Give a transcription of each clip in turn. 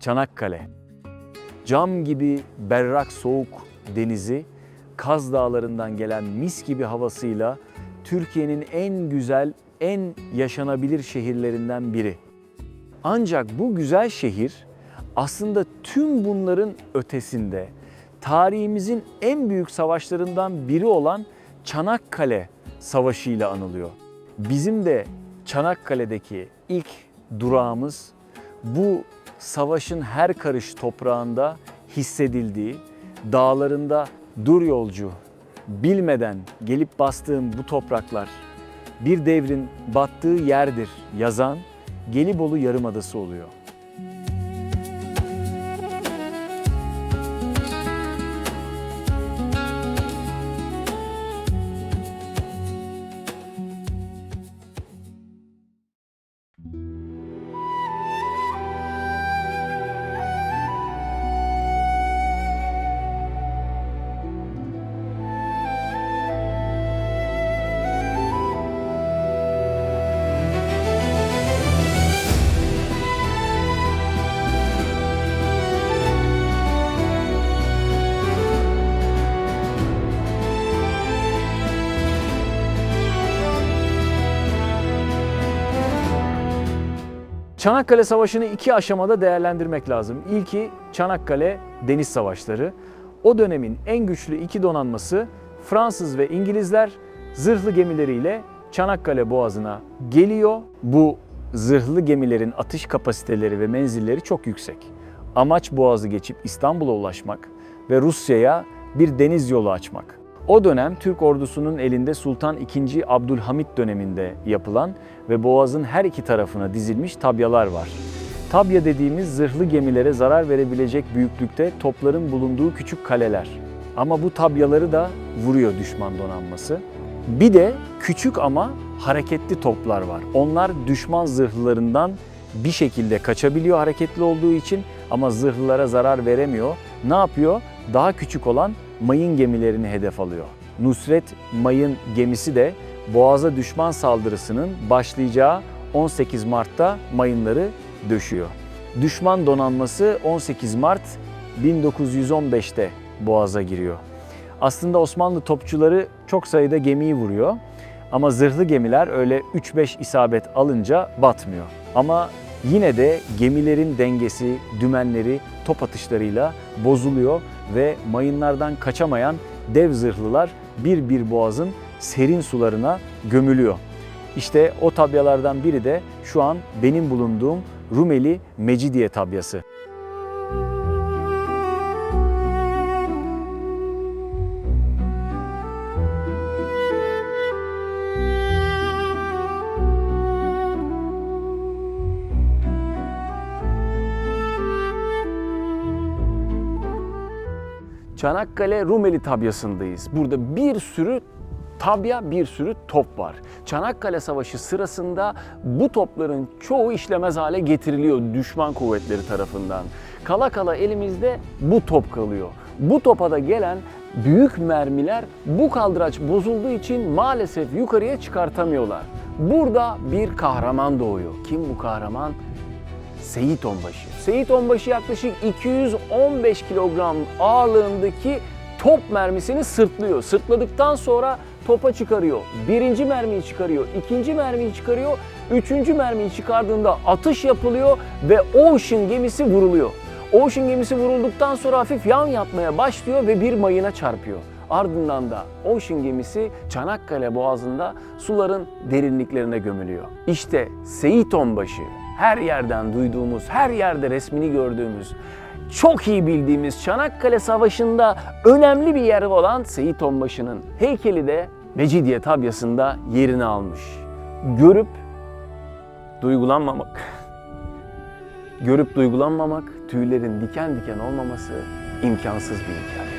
Çanakkale. Cam gibi berrak soğuk denizi, Kaz Dağları'ndan gelen mis gibi havasıyla Türkiye'nin en güzel, en yaşanabilir şehirlerinden biri. Ancak bu güzel şehir aslında tüm bunların ötesinde tarihimizin en büyük savaşlarından biri olan Çanakkale Savaşı ile anılıyor. Bizim de Çanakkale'deki ilk durağımız bu savaşın her karış toprağında hissedildiği, dağlarında dur yolcu, bilmeden gelip bastığım bu topraklar bir devrin battığı yerdir yazan Gelibolu Yarımadası oluyor. Çanakkale Savaşı'nı iki aşamada değerlendirmek lazım. İlki Çanakkale Deniz Savaşları. O dönemin en güçlü iki donanması Fransız ve İngilizler zırhlı gemileriyle Çanakkale Boğazı'na geliyor. Bu zırhlı gemilerin atış kapasiteleri ve menzilleri çok yüksek. Amaç Boğaz'ı geçip İstanbul'a ulaşmak ve Rusya'ya bir deniz yolu açmak. O dönem Türk ordusunun elinde Sultan II. Abdülhamit döneminde yapılan ve Boğaz'ın her iki tarafına dizilmiş tabyalar var. Tabya dediğimiz zırhlı gemilere zarar verebilecek büyüklükte topların bulunduğu küçük kaleler. Ama bu tabyaları da vuruyor düşman donanması. Bir de küçük ama hareketli toplar var. Onlar düşman zırhlılarından bir şekilde kaçabiliyor hareketli olduğu için ama zırhlılara zarar veremiyor. Ne yapıyor? Daha küçük olan mayın gemilerini hedef alıyor. Nusret Mayın gemisi de Boğaz'a düşman saldırısının başlayacağı 18 Mart'ta mayınları döşüyor. Düşman donanması 18 Mart 1915'te Boğaz'a giriyor. Aslında Osmanlı topçuları çok sayıda gemiyi vuruyor ama zırhlı gemiler öyle 3-5 isabet alınca batmıyor. Ama yine de gemilerin dengesi, dümenleri top atışlarıyla bozuluyor ve mayınlardan kaçamayan dev zırhlılar bir bir Boğaz'ın serin sularına gömülüyor. İşte o tabyalardan biri de şu an benim bulunduğum Rumeli Mecidiye tabyası. Çanakkale Rumeli tabyasındayız. Burada bir sürü tabya, bir sürü top var. Çanakkale Savaşı sırasında bu topların çoğu işlemez hale getiriliyor düşman kuvvetleri tarafından. Kala kala elimizde bu top kalıyor. Bu topa da gelen büyük mermiler bu kaldıraç bozulduğu için maalesef yukarıya çıkartamıyorlar. Burada bir kahraman doğuyor. Kim bu kahraman? Seyit Onbaşı. Seyit Onbaşı yaklaşık 215 kilogram ağırlığındaki top mermisini sırtlıyor. Sırtladıktan sonra topa çıkarıyor. Birinci mermiyi çıkarıyor, ikinci mermiyi çıkarıyor, üçüncü mermiyi çıkardığında atış yapılıyor ve Ocean gemisi vuruluyor. Ocean gemisi vurulduktan sonra hafif yan yatmaya başlıyor ve bir mayına çarpıyor. Ardından da Ocean gemisi Çanakkale Boğazı'nda suların derinliklerine gömülüyor. İşte Seyit Onbaşı, her yerden duyduğumuz, her yerde resmini gördüğümüz, çok iyi bildiğimiz Çanakkale Savaşı'nda önemli bir yeri olan Seyit Onbaşı'nın heykeli de Mecidiye tabyasında yerini almış. Görüp duygulanmamak, tüylerin diken diken olmaması imkansız bir hikaye.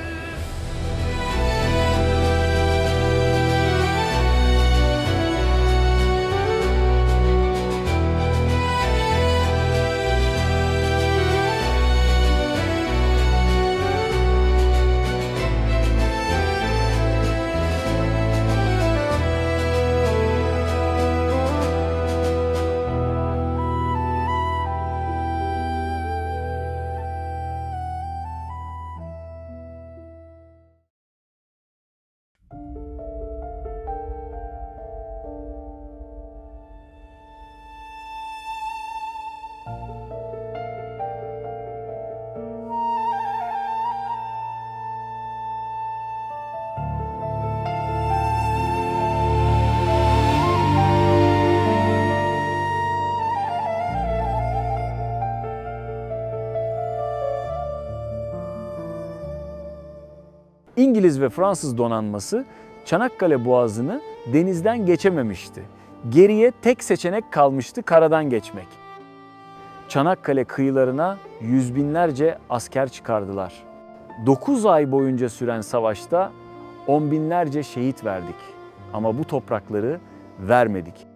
İngiliz ve Fransız donanması Çanakkale Boğazı'nı denizden geçememişti. Geriye tek seçenek kalmıştı: karadan geçmek. Çanakkale kıyılarına yüz binlerce asker çıkardılar. 9 ay boyunca süren savaşta on binlerce şehit verdik. Ama bu toprakları vermedik.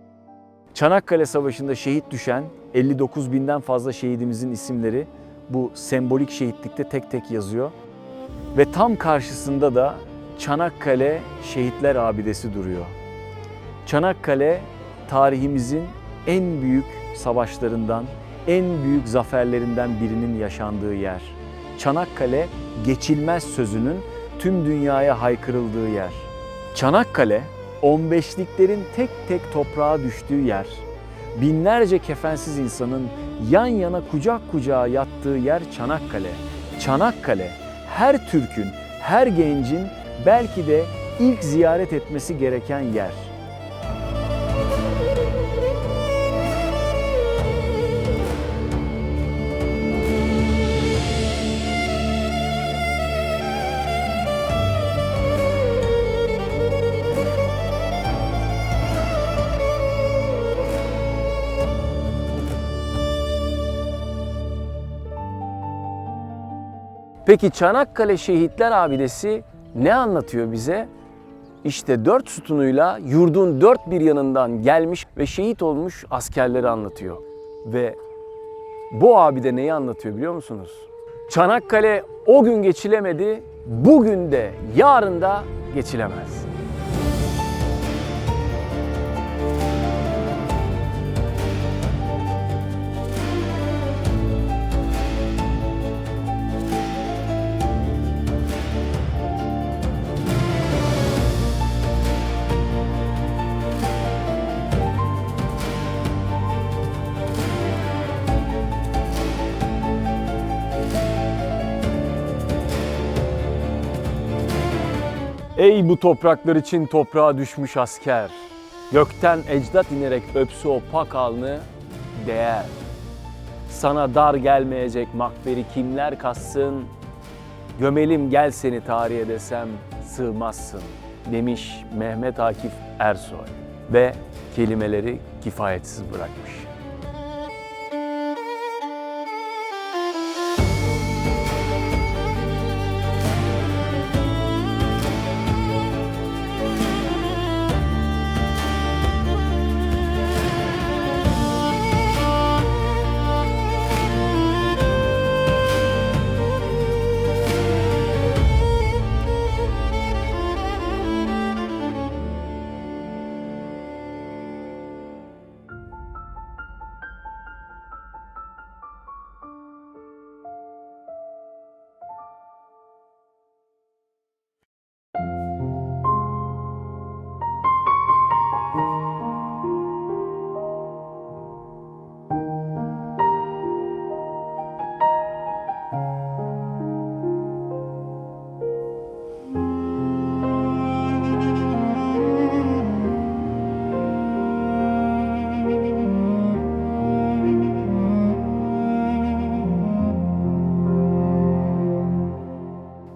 Çanakkale Savaşı'nda şehit düşen 59 binden fazla şehidimizin isimleri bu sembolik şehitlikte tek tek yazıyor. Ve tam karşısında da Çanakkale Şehitler Abidesi duruyor. Çanakkale tarihimizin en büyük savaşlarından, en büyük zaferlerinden birinin yaşandığı yer. Çanakkale geçilmez sözünün tüm dünyaya haykırıldığı yer. Çanakkale 15'liklerin tek tek toprağa düştüğü yer. Binlerce kefensiz insanın yan yana kucak kucağa yattığı yer Çanakkale. Çanakkale her Türk'ün, her gencin belki de ilk ziyaret etmesi gereken yer. Peki Çanakkale Şehitler Abidesi ne anlatıyor bize? İşte 4 sütunuyla yurdun dört bir yanından gelmiş ve şehit olmuş askerleri anlatıyor. Ve bu abide neyi anlatıyor biliyor musunuz? Çanakkale o gün geçilemedi, bugün de yarın da geçilemez. Ey bu topraklar için toprağa düşmüş asker, gökten ecdat inerek öpsü o pak alnı değer. Sana dar gelmeyecek makberi kimler kassın, gömelim gel seni tarihe desem sığmazsın demiş Mehmet Akif Ersoy ve kelimeleri kifayetsiz bırakmış.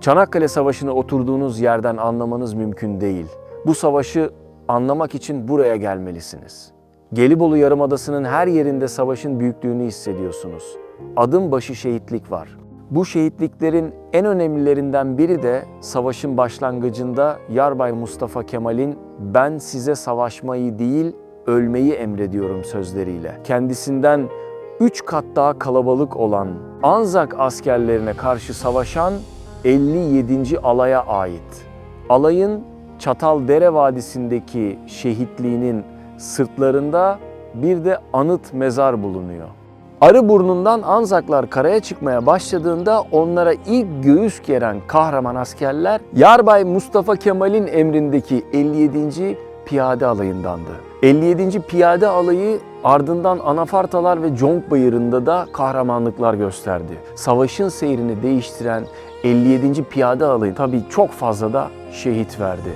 Çanakkale Savaşı'nı oturduğunuz yerden anlamanız mümkün değil. Bu savaşı anlamak için buraya gelmelisiniz. Gelibolu Yarımadası'nın her yerinde savaşın büyüklüğünü hissediyorsunuz. Adım başı şehitlik var. Bu şehitliklerin en önemlilerinden biri de savaşın başlangıcında Yarbay Mustafa Kemal'in "Ben size savaşmayı değil, ölmeyi emrediyorum" sözleriyle. Kendisinden 3 kat daha kalabalık olan Anzak askerlerine karşı savaşan 57. alaya ait. Alayın Çataldere Vadisi'ndeki şehitliğinin sırtlarında bir de anıt mezar bulunuyor. Arıburnu'ndan Anzaklar karaya çıkmaya başladığında onlara ilk göğüs geren kahraman askerler Yarbay Mustafa Kemal'in emrindeki 57. Piyade Alayı'ndandı. 57. Piyade Alayı ardından Anafartalar ve Conk Bayırı'nda da kahramanlıklar gösterdi. Savaşın seyrini değiştiren 57. Piyade Alayı tabii çok fazla da şehit verdi.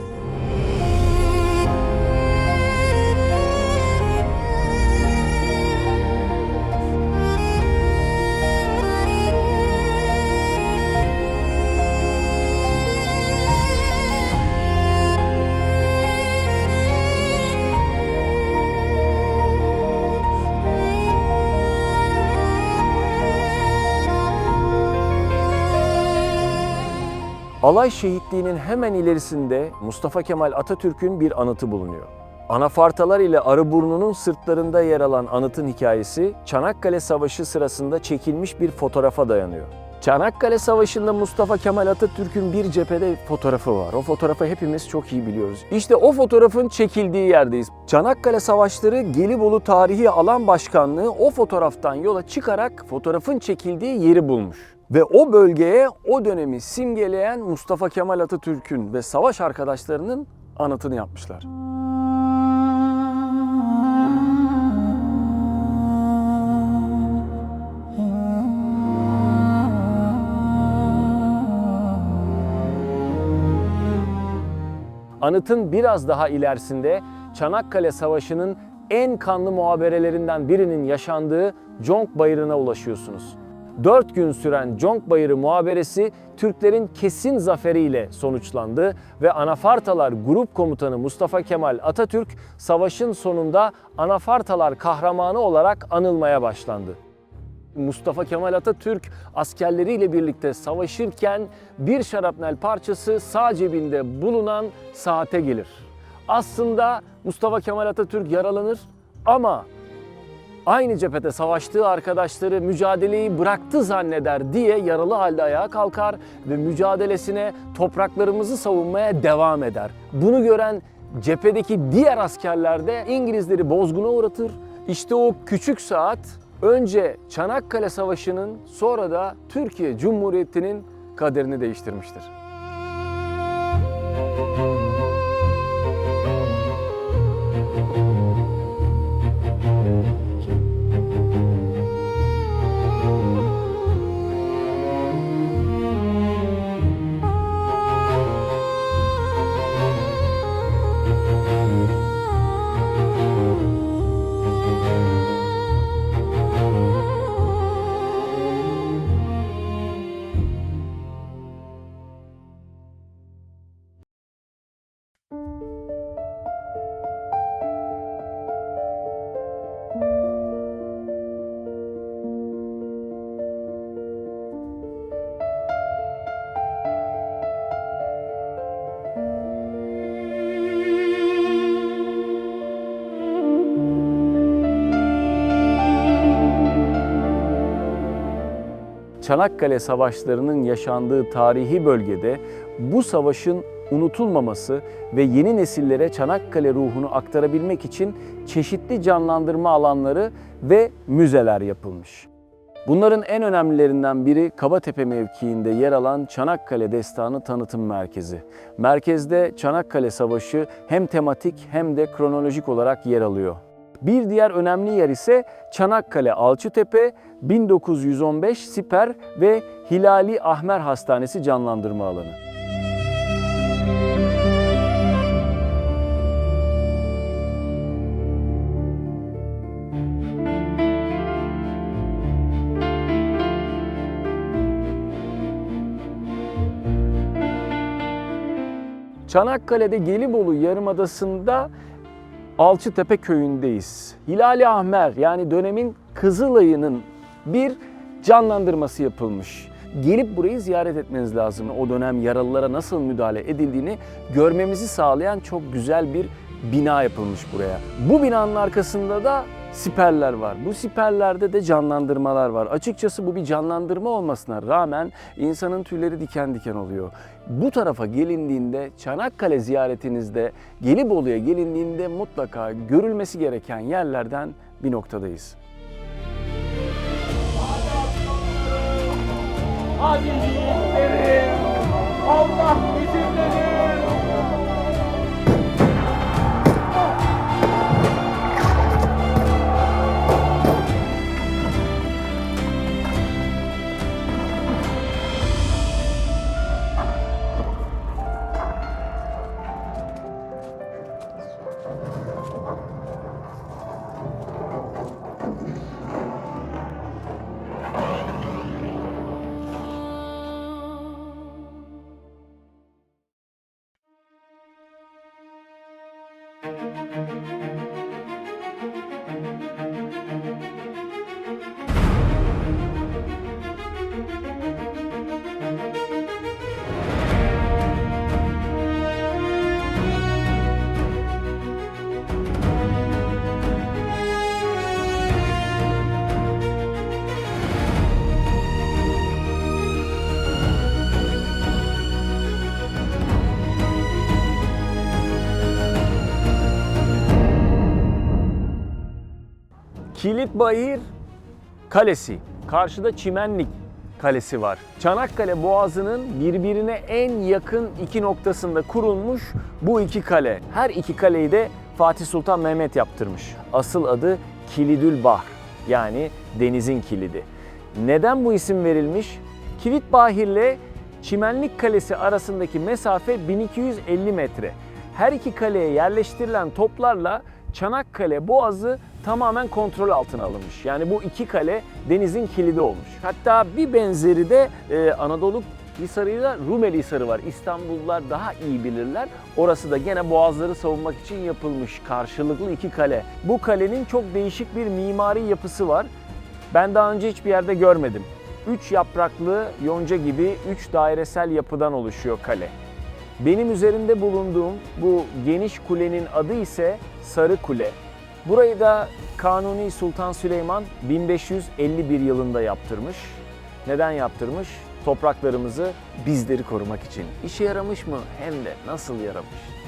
Alay şehitliğinin hemen ilerisinde Mustafa Kemal Atatürk'ün bir anıtı bulunuyor. Anafartalar ile Arıburnu'nun sırtlarında yer alan anıtın hikayesi Çanakkale Savaşı sırasında çekilmiş bir fotoğrafa dayanıyor. Çanakkale Savaşı'nda Mustafa Kemal Atatürk'ün bir cephede fotoğrafı var. O fotoğrafı hepimiz çok iyi biliyoruz. İşte o fotoğrafın çekildiği yerdeyiz. Çanakkale Savaşları Gelibolu Tarihi Alan Başkanlığı o fotoğraftan yola çıkarak fotoğrafın çekildiği yeri bulmuş. Ve o bölgeye o dönemi simgeleyen Mustafa Kemal Atatürk'ün ve savaş arkadaşlarının anıtını yapmışlar. Anıtın biraz daha ilerisinde Çanakkale Savaşı'nın en kanlı muhaberelerinden birinin yaşandığı Conk Bayırı'na ulaşıyorsunuz. 4 gün süren Conk Bayırı muhaberesi Türklerin kesin zaferiyle sonuçlandı ve Anafartalar Grup Komutanı Mustafa Kemal Atatürk savaşın sonunda Anafartalar kahramanı olarak anılmaya başlandı. Mustafa Kemal Atatürk askerleriyle birlikte savaşırken bir şarapnel parçası sağ cebinde bulunan saate gelir. Aslında Mustafa Kemal Atatürk yaralanır ama aynı cephede savaştığı arkadaşları mücadeleyi bıraktı zanneder diye yaralı halde ayağa kalkar ve mücadelesine, topraklarımızı savunmaya devam eder. Bunu gören cephedeki diğer askerler de İngilizleri bozguna uğratır. İşte o küçük saat önce Çanakkale Savaşı'nın sonra da Türkiye Cumhuriyeti'nin kaderini değiştirmiştir. Çanakkale Savaşları'nın yaşandığı tarihi bölgede bu savaşın unutulmaması ve yeni nesillere Çanakkale ruhunu aktarabilmek için çeşitli canlandırma alanları ve müzeler yapılmış. Bunların en önemlilerinden biri Kabatepe mevkiinde yer alan Çanakkale Destanı Tanıtım Merkezi. Merkezde Çanakkale Savaşı hem tematik hem de kronolojik olarak yer alıyor. Bir diğer önemli yer ise Çanakkale Alçıtepe, 1915 Siper ve Hilali Ahmer Hastanesi canlandırma alanı. Çanakkale'de Gelibolu Yarımadası'nda Alçıtepe köyündeyiz. Hilali Ahmer yani dönemin Kızılay'ının bir canlandırması yapılmış. Gelip burayı ziyaret etmeniz lazım. O dönem yaralılara nasıl müdahale edildiğini görmemizi sağlayan çok güzel bir bina yapılmış buraya. Bu binanın arkasında da siperler var. Bu siperlerde de canlandırmalar var. Açıkçası bu bir canlandırma olmasına rağmen insanın tüyleri diken diken oluyor. Bu tarafa gelindiğinde, Çanakkale ziyaretinizde, Gelibolu'ya gelindiğinde mutlaka görülmesi gereken yerlerden bir noktadayız. Hadi yiğitlerim, Allah bizimledir. Kilitbahir Kalesi. Karşıda Çimenlik Kalesi var. Çanakkale Boğazı'nın birbirine en yakın iki noktasında kurulmuş bu iki kale. Her iki kaleyi de Fatih Sultan Mehmet yaptırmış. Asıl adı Kilidülbahr, yani denizin kilidi. Neden bu isim verilmiş? Kilitbahir ile Çimenlik Kalesi arasındaki mesafe 1250 metre. Her iki kaleye yerleştirilen toplarla Çanakkale Boğazı tamamen kontrol altına alınmış. Yani bu iki kale denizin kilidi olmuş. Hatta bir benzeri de Anadolu Hisarı'yla Rumeli Hisarı var. İstanbullular daha iyi bilirler. Orası da gene boğazları savunmak için yapılmış karşılıklı iki kale. Bu kalenin çok değişik bir mimari yapısı var. Ben daha önce hiçbir yerde görmedim. 3 yapraklı yonca gibi 3 dairesel yapıdan oluşuyor kale. Benim üzerinde bulunduğum bu geniş kulenin adı ise Sarı Kule. Burayı da Kanuni Sultan Süleyman 1551 yılında yaptırmış. Neden yaptırmış? Topraklarımızı, bizleri korumak için. İşe yaramış mı? Hem de nasıl yaramış?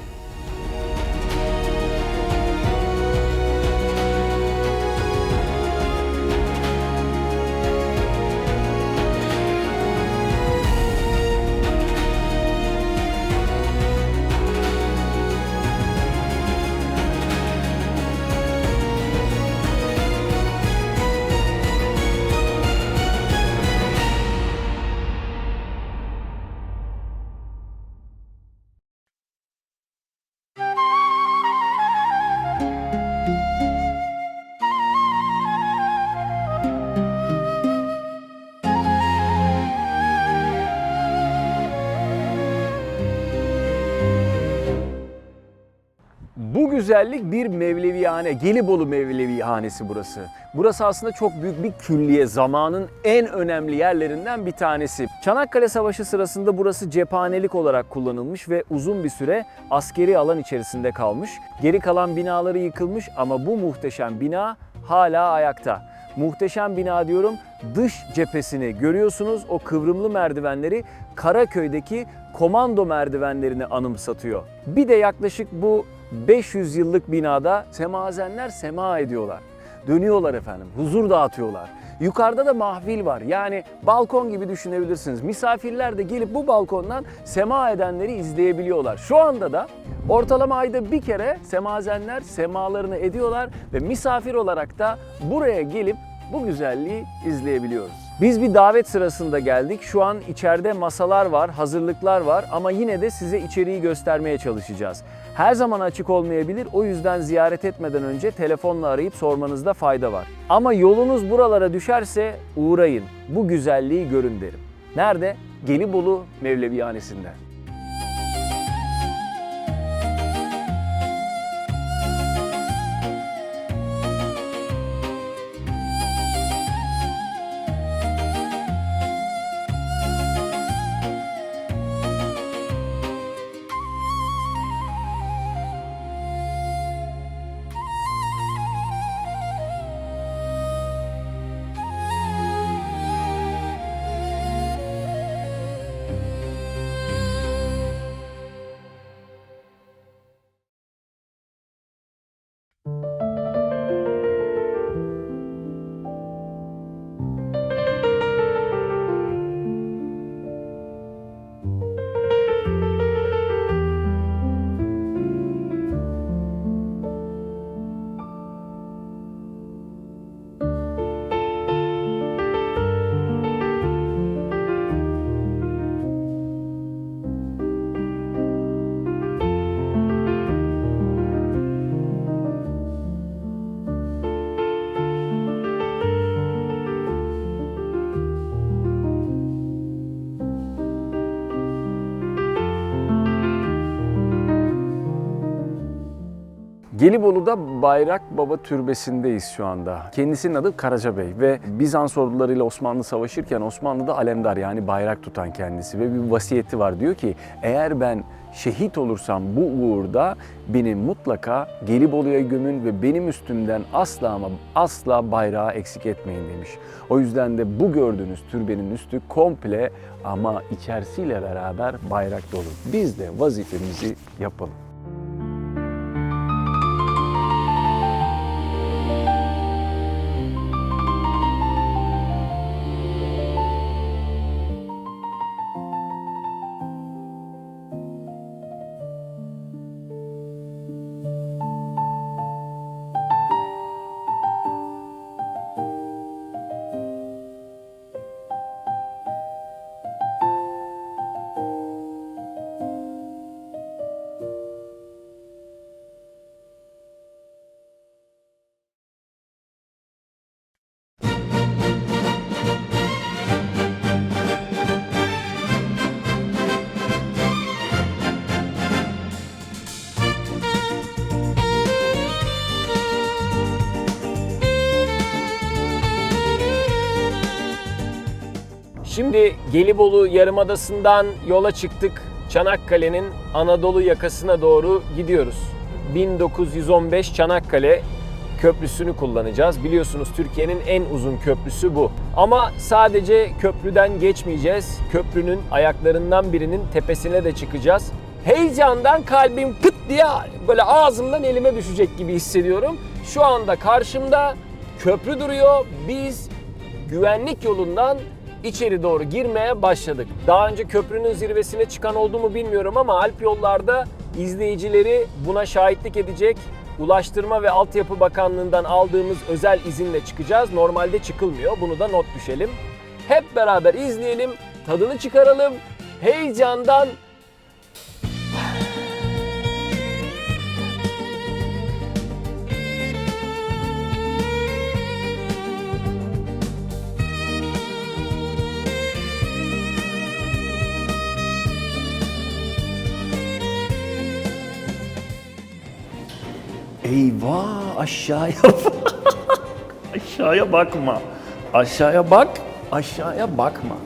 Bu güzellik bir Mevlevihane, Gelibolu Mevlevihanesi burası. Burası aslında çok büyük bir külliye, zamanın en önemli yerlerinden bir tanesi. Çanakkale Savaşı sırasında burası cephanelik olarak kullanılmış ve uzun bir süre askeri alan içerisinde kalmış. Geri kalan binaları yıkılmış ama bu muhteşem bina hala ayakta. Muhteşem bina diyorum, dış cephesini görüyorsunuz. O kıvrımlı merdivenleri Karaköy'deki komando merdivenlerini anımsatıyor. Bir de yaklaşık bu 500 yıllık binada semazenler sema ediyorlar. Dönüyorlar efendim, huzur dağıtıyorlar. Yukarıda da mahfil var. Yani balkon gibi düşünebilirsiniz. Misafirler de gelip bu balkondan sema edenleri izleyebiliyorlar. Şu anda da ortalama ayda bir kere semazenler semalarını ediyorlar ve misafir olarak da buraya gelip bu güzelliği izleyebiliyoruz. Biz bir davet sırasında geldik. Şu an içeride masalar var, hazırlıklar var ama yine de size içeriği göstermeye çalışacağız. Her zaman açık olmayabilir. O yüzden ziyaret etmeden önce telefonla arayıp sormanızda fayda var. Ama yolunuz buralara düşerse uğrayın. Bu güzelliği görün derim. Nerede? Gelibolu Mevlevihanesi'nde. Gelibolu'da Bayrak Baba Türbesi'ndeyiz şu anda. Kendisinin adı Karaca Bey ve Bizans ordularıyla Osmanlı savaşırken Osmanlı'da alemdar, yani bayrak tutan kendisi ve bir vasiyeti var. Diyor ki eğer ben şehit olursam bu uğurda beni mutlaka Gelibolu'ya gömün ve benim üstümden asla ama asla bayrağı eksik etmeyin demiş. O yüzden de bu gördüğünüz türbenin üstü komple ama içerisiyle beraber bayrak dolu. Biz de vazifemizi yapalım. Şimdi Gelibolu Yarımadası'ndan yola çıktık. Çanakkale'nin Anadolu yakasına doğru gidiyoruz. 1915 Çanakkale Köprüsü'nü kullanacağız. Biliyorsunuz Türkiye'nin en uzun köprüsü bu. Ama sadece köprüden geçmeyeceğiz. Köprünün ayaklarından birinin tepesine de çıkacağız. Heyecandan kalbim pıt diye böyle ağzımdan elime düşecek gibi hissediyorum. Şu anda karşımda köprü duruyor. Biz güvenlik yolundan içeri doğru girmeye başladık. Daha önce köprünün zirvesine çıkan oldu mu bilmiyorum ama Alp Yollar'da izleyicileri buna şahitlik edecek. Ulaştırma ve Altyapı Bakanlığı'ndan aldığımız özel izinle çıkacağız. Normalde çıkılmıyor. Bunu da not düşelim. Hep beraber izleyelim, tadını çıkaralım. Heyecandan Eyvah, aşağıya bak. Aşağıya bakma. Aşağıya bak, aşağıya bakma.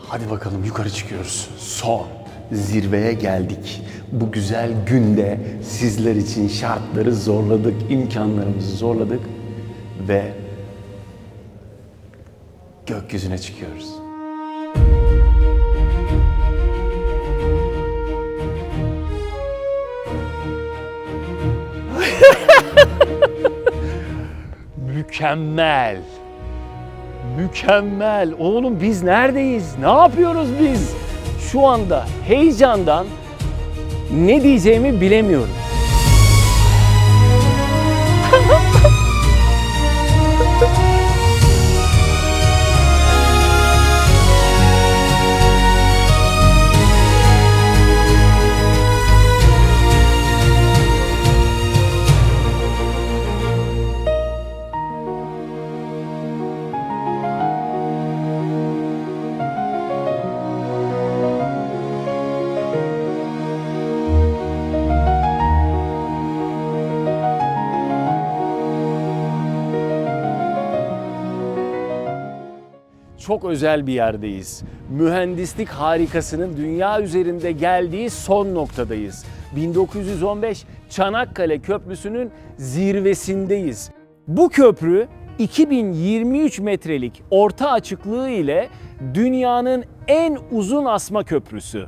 Hadi bakalım yukarı çıkıyoruz. Son zirveye geldik. Bu güzel günde sizler için şartları zorladık, imkanlarımızı zorladık ve gökyüzüne çıkıyoruz. Mükemmel. Mükemmel. Oğlum biz neredeyiz? Ne yapıyoruz biz? Şu anda heyecandan ne diyeceğimi bilemiyorum. Çok özel bir yerdeyiz. Mühendislik harikasının dünya üzerinde geldiği son noktadayız. 1915 Çanakkale Köprüsü'nün zirvesindeyiz. Bu köprü 2023 metrelik orta açıklığı ile dünyanın en uzun asma köprüsü.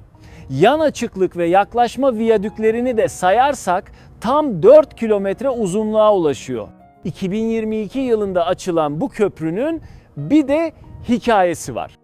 Yan açıklık ve yaklaşma viyadüklerini de sayarsak tam 4 kilometre uzunluğa ulaşıyor. 2022 yılında açılan bu köprünün bir de hikayesi var.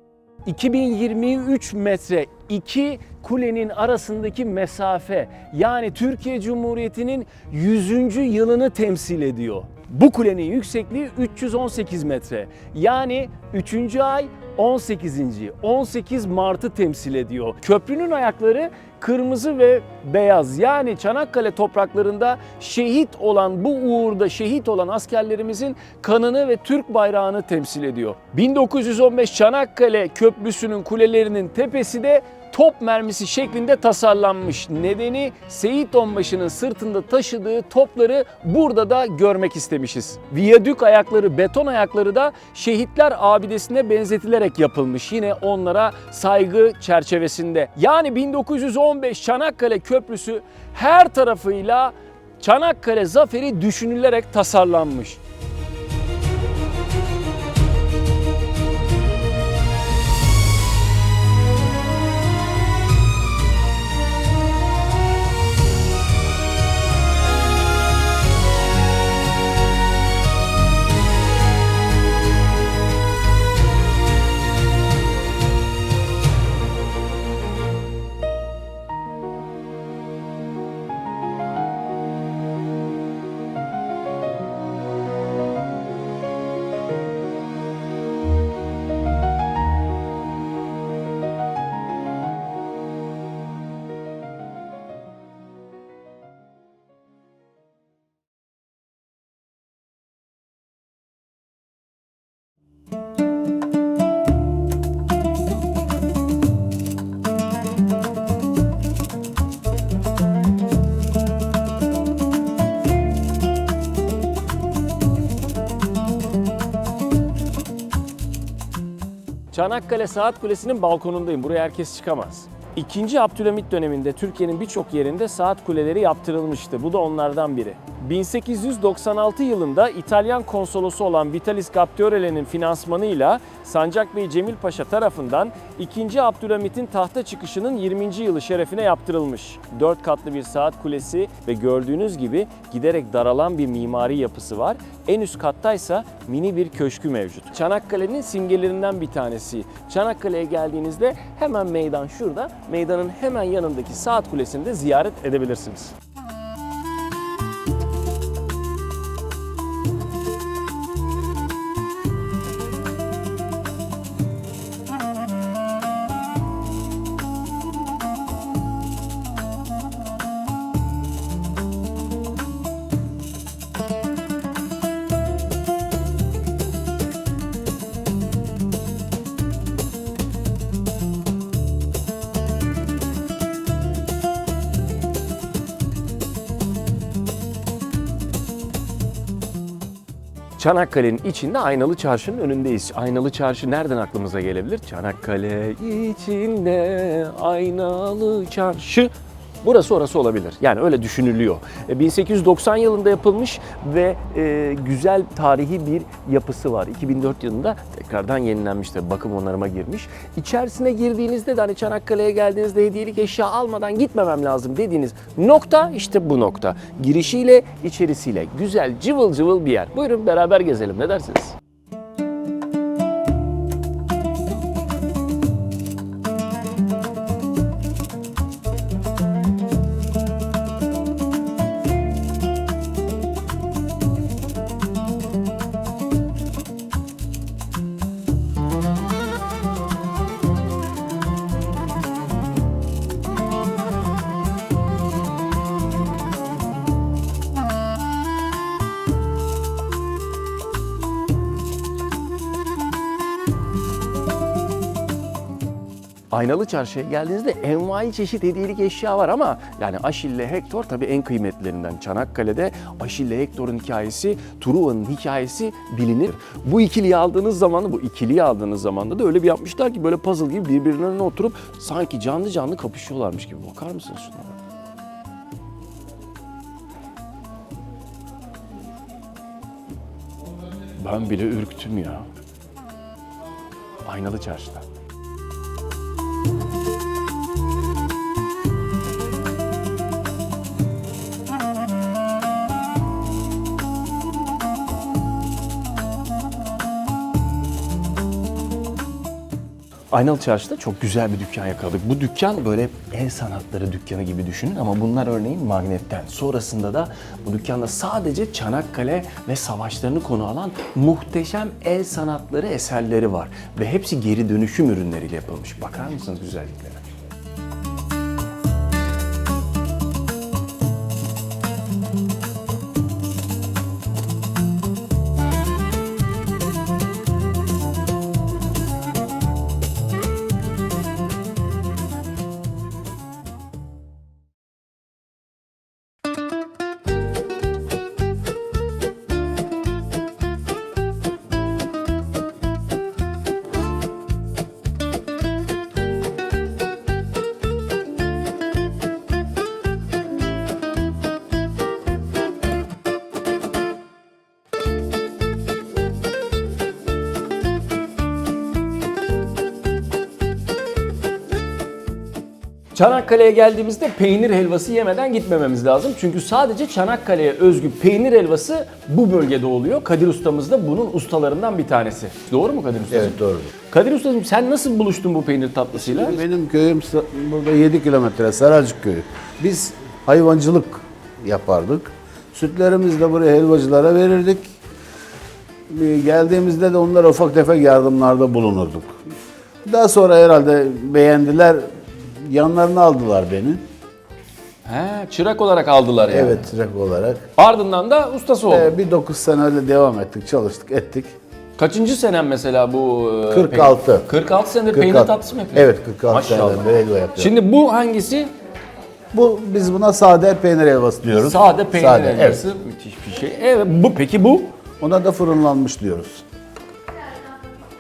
2023 metre iki kulenin arasındaki mesafe, yani Türkiye Cumhuriyeti'nin 100. yılını temsil ediyor. Bu kulenin yüksekliği 318 metre. Yani 3. ay 18. 18 Mart'ı temsil ediyor. Köprünün ayakları kırmızı ve beyaz, yani Çanakkale topraklarında şehit olan, bu uğurda şehit olan askerlerimizin kanını ve Türk bayrağını temsil ediyor. 1915 Çanakkale Köprüsü'nün kulelerinin tepesi de top mermisi şeklinde tasarlanmış. Nedeni Seyit Onbaşı'nın sırtında taşıdığı topları burada da görmek istemişiz. Viyadük ayakları, beton ayakları da şehitler abidesine benzetilerek yapılmış. Yine onlara saygı çerçevesinde. Yani 1915 Çanakkale Köprüsü her tarafıyla Çanakkale zaferi düşünülerek tasarlanmış. Çanakkale Saat Kulesi'nin balkonundayım. Buraya herkes çıkamaz. İkinci Abdülhamit döneminde Türkiye'nin birçok yerinde saat kuleleri yaptırılmıştı. Bu da onlardan biri. 1896 yılında İtalyan konsolosu olan Vitalis Gaptiore'nin finansmanıyla Sancak Bey Cemil Paşa tarafından 2. Abdülhamit'in tahta çıkışının 20. yılı şerefine yaptırılmış. 4 katlı bir saat kulesi ve gördüğünüz gibi giderek daralan bir mimari yapısı var. En üst kattaysa mini bir köşkü mevcut. Çanakkale'nin simgelerinden bir tanesi. Çanakkale'ye geldiğinizde hemen meydan şurada. Meydanın hemen yanındaki saat kulesini de ziyaret edebilirsiniz. Çanakkale'nin içinde Aynalı Çarşı'nın önündeyiz. Aynalı Çarşı nereden aklımıza gelebilir? Çanakkale içinde Aynalı Çarşı. Burası orası olabilir. Yani öyle düşünülüyor. 1890 yılında yapılmış ve güzel tarihi bir yapısı var. 2004 yılında tekrardan yenilenmiş, bakım onarıma girmiş. İçerisine girdiğinizde de hani Çanakkale'ye geldiğinizde hediyelik eşya almadan gitmemem lazım dediğiniz nokta işte bu nokta. Girişiyle içerisiyle güzel cıvıl cıvıl bir yer. Buyurun beraber gezelim, ne dersiniz? Aynalı Çarşı'ya geldiğinizde envai çeşit hediyelik eşya var ama yani Aşille Hektor tabii en kıymetlilerinden. Çanakkale'de Aşille Hektor'un hikayesi, Truva'nın hikayesi bilinir. Bu ikiliyi aldığınız zaman da öyle bir yapmışlar ki böyle puzzle gibi birbirlerine oturup sanki canlı canlı kapışıyorlarmış gibi. Bakar mısınız şunlara? Ben bile ürktüm ya. Aynalı Çarşı'da. Aynalı Çarşı'da çok güzel bir dükkan yakaladık. Bu dükkan böyle el sanatları dükkanı gibi düşünün ama bunlar örneğin magnetten. Sonrasında da bu dükkanda sadece Çanakkale ve savaşlarını konu alan muhteşem el sanatları eserleri var. Ve hepsi geri dönüşüm ürünleriyle yapılmış. Bakar mısınız güzelliklere? Çanakkale'ye geldiğimizde peynir helvası yemeden gitmememiz lazım. Çünkü sadece Çanakkale'ye özgü peynir helvası bu bölgede oluyor. Kadir Ustamız da bunun ustalarından bir tanesi. Doğru mu Kadir Ustacığım? Evet, doğru. Kadir Ustacığım sen nasıl buluştun bu peynir tatlısıyla? Benim köyüm burada 7 kilometre Saracık köyü. Biz hayvancılık yapardık. Sütlerimizi de buraya helvacılara verirdik. Geldiğimizde de onlara ufak tefek yardımlarda bulunurduk. Daha sonra herhalde beğendiler, yanlarına aldılar beni. He, çırak olarak aldılar yani. Evet, çırak olarak. Ardından da ustası oldu. Bir 9 sene öyle devam ettik, çalıştık, ettik. Kaçıncı senem mesela bu? 46. Peynir? 46 senedir peynir tatlısı mı yapıyorsun? Evet, 46 seneden beri helva yapıyorum. Şimdi bu hangisi? Biz buna sade peynir helvası diyoruz. Sade peynir helvası. Evet. Müthiş bir şey. Evet, peki bu? Ona da fırınlanmış diyoruz.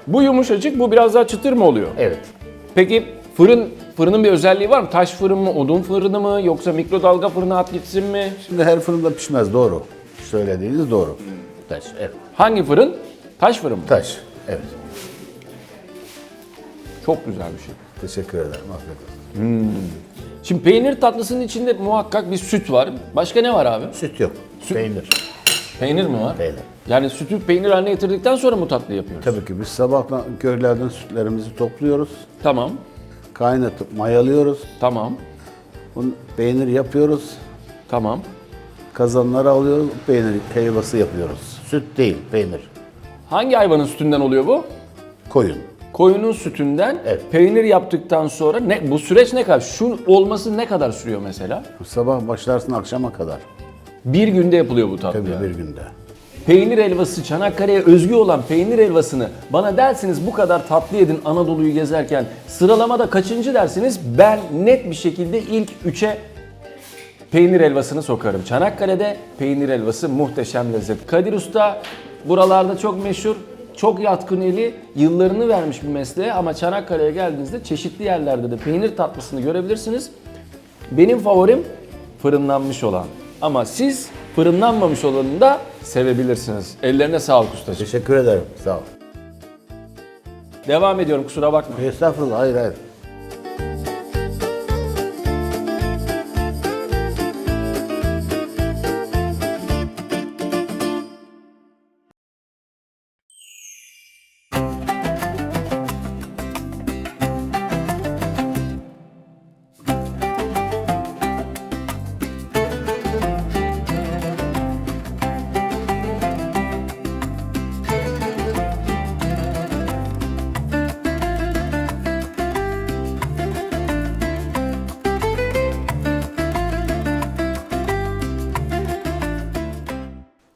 Bu yumuşacık, bu biraz daha çıtır mı oluyor? Evet. Peki fırının bir özelliği var mı? Taş fırın mı, odun fırını mı, yoksa mikrodalga fırına at gitsin mi? Şimdi her fırında pişmez, doğru. Söylediğiniz doğru. Taş, evet. Hangi fırın? Taş fırın mı? Taş, evet. Çok güzel bir şey. Teşekkür ederim. Afiyet olsun. Şimdi peynir tatlısının içinde muhakkak bir süt var. Başka ne var abi? Süt yok. Peynir. Peynir mi var? Peynir. Yani sütü peynir haline getirdikten sonra mı tatlı yapıyoruz? Tabii ki biz sabahtan köylerden sütlerimizi topluyoruz. Tamam, Kaynatıp mayalıyoruz. tamam, Bunu peynir yapıyoruz. tamam. Kazanlara alıyoruz. Peynir helvası yapıyoruz. Süt değil, peynir. Hangi hayvanın sütünden oluyor bu? Koyun. Koyunun sütünden Evet. peynir yaptıktan sonra bu süreç ne kadar? Şu olması ne kadar sürüyor mesela? Sabah başlarsın akşama kadar. Bir günde yapılıyor bu tatlı. Tabii yani. bir günde. Peynir helvası, Çanakkale'ye özgü olan peynir helvasını bana dersiniz bu kadar tatlı yedin Anadolu'yu gezerken, sıralamada kaçıncı dersiniz? Ben net bir şekilde ilk 3'e peynir helvasını sokarım. Çanakkale'de peynir helvası muhteşem lezzet. Kadir Usta buralarda çok meşhur, çok yatkın eli, yıllarını vermiş bir mesleğe, ama Çanakkale'ye geldiğinizde çeşitli yerlerde de peynir tatlısını görebilirsiniz. Benim favorim fırınlanmış olan, ama siz fırınlanmamış olanını da sevebilirsiniz. Ellerine sağlık ustacığım. Teşekkür ederim. Sağ ol. Devam ediyorum, kusura bakma. Estağfurullah. Hayır hayır.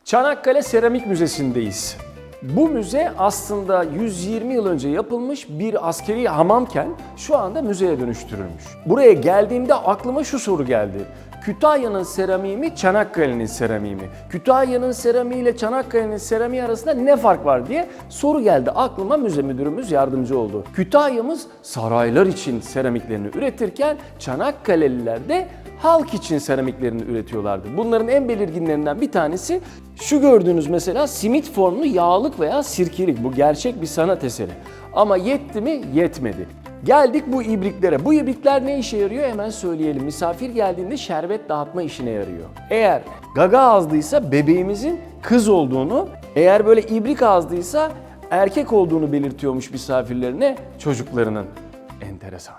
Çanakkale Seramik Müzesi'ndeyiz. Bu müze aslında 120 yıl önce yapılmış bir askeri hamamken şu anda müzeye dönüştürülmüş. Buraya geldiğimde aklıma şu soru geldi. Kütahya'nın seramiği mi, Çanakkale'nin seramiği mi? Kütahya'nın seramiği ile Çanakkale'nin seramiği arasında ne fark var diye soru geldi aklıma, müze müdürümüz yardımcı oldu. Kütahya'mız saraylar için seramiklerini üretirken Çanakkale'liler de halk için seramiklerini üretiyorlardı. Bunların en belirginlerinden bir tanesi şu gördüğünüz mesela simit formlu yağlık veya sirkelik. Bu gerçek bir sanat eseri. Ama yetti mi? Yetmedi. Geldik bu ibriklere. Bu ibrikler ne işe yarıyor? Hemen söyleyelim. Misafir geldiğinde şerbet dağıtma işine yarıyor. Eğer gaga ağızlıysa bebeğimizin kız olduğunu, eğer böyle ibrik ağızlıysa erkek olduğunu belirtiyormuş misafirlerine, çocuklarının. Enteresan.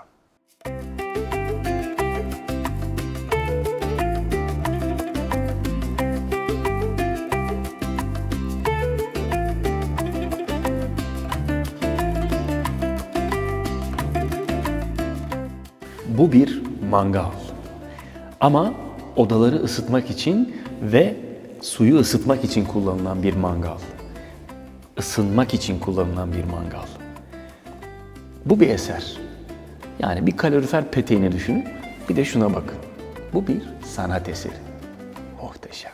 Bu bir mangal. Ama odaları ısıtmak için ve suyu ısıtmak için kullanılan bir mangal. Isınmak için kullanılan bir mangal. Bu bir eser. Yani bir kalorifer peteğini düşünün, bir de şuna bakın. Bu bir sanat eseri. Muhteşem.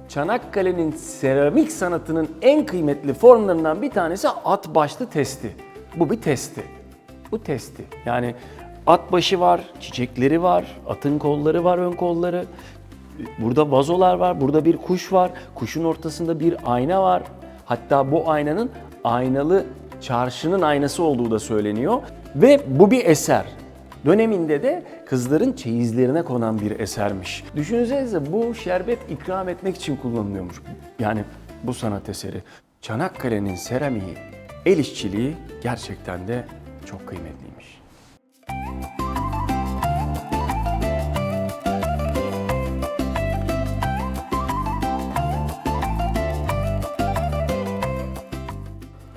Çanakkale'nin seramik sanatının en kıymetli formlarından bir tanesi at başlı testi. Bu bir testi. Bu testi. Yani at başı var, çiçekleri var, atın kolları var, ön kolları. Burada vazolar var, burada bir kuş var. Kuşun ortasında bir ayna var. Hatta bu aynanın aynalı çarşının aynası olduğu da söyleniyor. Ve bu bir eser. Döneminde de kızların çeyizlerine konan bir esermiş. Düşünsenize, bu şerbet ikram etmek için kullanılıyormuş. Yani bu sanat eseri. Çanakkale'nin seramiği, el işçiliği gerçekten de çok kıymetliymiş.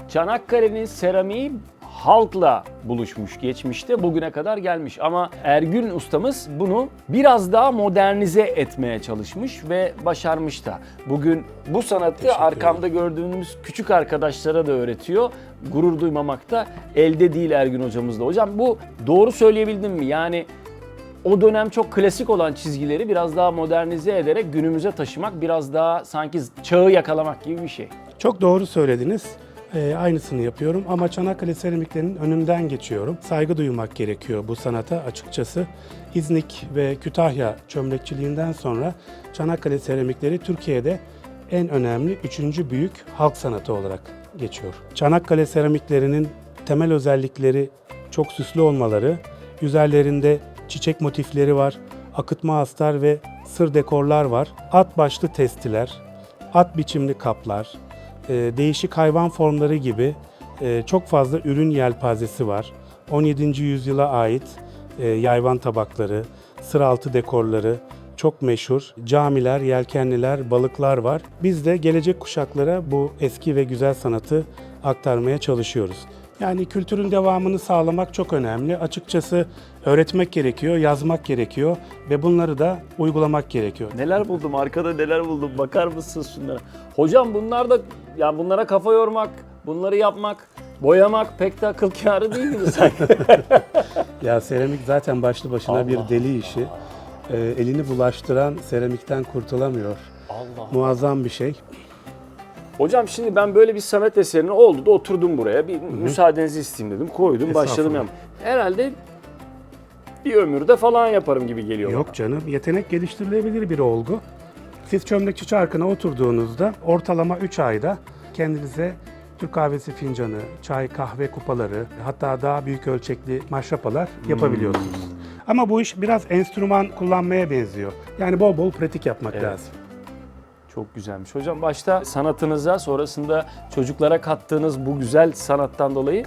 Çanakkale'nin seramiği halkla buluşmuş geçmişte, bugüne kadar gelmiş. Ama Ergün ustamız bunu biraz daha modernize etmeye çalışmış ve başarmış da. Bugün bu sanatı arkamda gördüğünüz küçük arkadaşlara da öğretiyor. Gurur duymamak da elde değil Ergün hocamızla. Hocam bu doğru söyleyebildim mi? Yani o dönem çok klasik olan çizgileri biraz daha modernize ederek günümüze taşımak, biraz daha sanki çağı yakalamak gibi bir şey. Çok doğru söylediniz. Aynısını yapıyorum ama Çanakkale seramiklerinin önünden geçiyorum. Saygı duymak gerekiyor bu sanata açıkçası. İznik ve Kütahya çömlekçiliğinden sonra Çanakkale seramikleri Türkiye'de en önemli 3. büyük halk sanatı olarak geçiyor. Çanakkale seramiklerinin temel özellikleri çok süslü olmaları, üzerlerinde çiçek motifleri var, akıtma astar ve sır dekorlar var, at başlı testiler, at biçimli kaplar, değişik hayvan formları gibi çok fazla ürün yelpazesi var. 17. yüzyıla ait yayvan tabakları, sıraltı dekorları çok meşhur. Camiler, yelkenliler, balıklar var. Biz de gelecek kuşaklara bu eski ve güzel sanatı aktarmaya çalışıyoruz. Yani kültürün devamını sağlamak çok önemli. Açıkçası öğretmek gerekiyor, yazmak gerekiyor ve bunları da uygulamak gerekiyor. Neler buldum, arkada neler buldum, bakar mısınız şunlara? Hocam bunlar da, yani bunlara kafa yormak, bunları yapmak, boyamak pek de akıl kârı değil mi sanki? Ya seramik zaten başlı başına bir deli işi. Elini bulaştıran seramikten kurtulamıyor. Muazzam bir şey. Hocam şimdi ben böyle bir sanat eserini oldu da oturdum buraya. Bir müsaadenizi isteyeyim dedim. Koydum, başladım Estağfurullah. yapmaya. Herhalde bir ömürde falan yaparım gibi geliyor Yok canım, yetenek geliştirilebilir bir olgu. Siz çömlekçi çarkına oturduğunuzda ortalama 3 ayda kendinize Türk kahvesi fincanı, çay, kahve kupaları, hatta daha büyük ölçekli maşrapalar yapabiliyorsunuz. Ama bu iş biraz enstrüman kullanmaya benziyor. Yani bol bol pratik yapmak lazım. Çok güzelmiş. Hocam başta sanatınıza, sonrasında çocuklara kattığınız bu güzel sanattan dolayı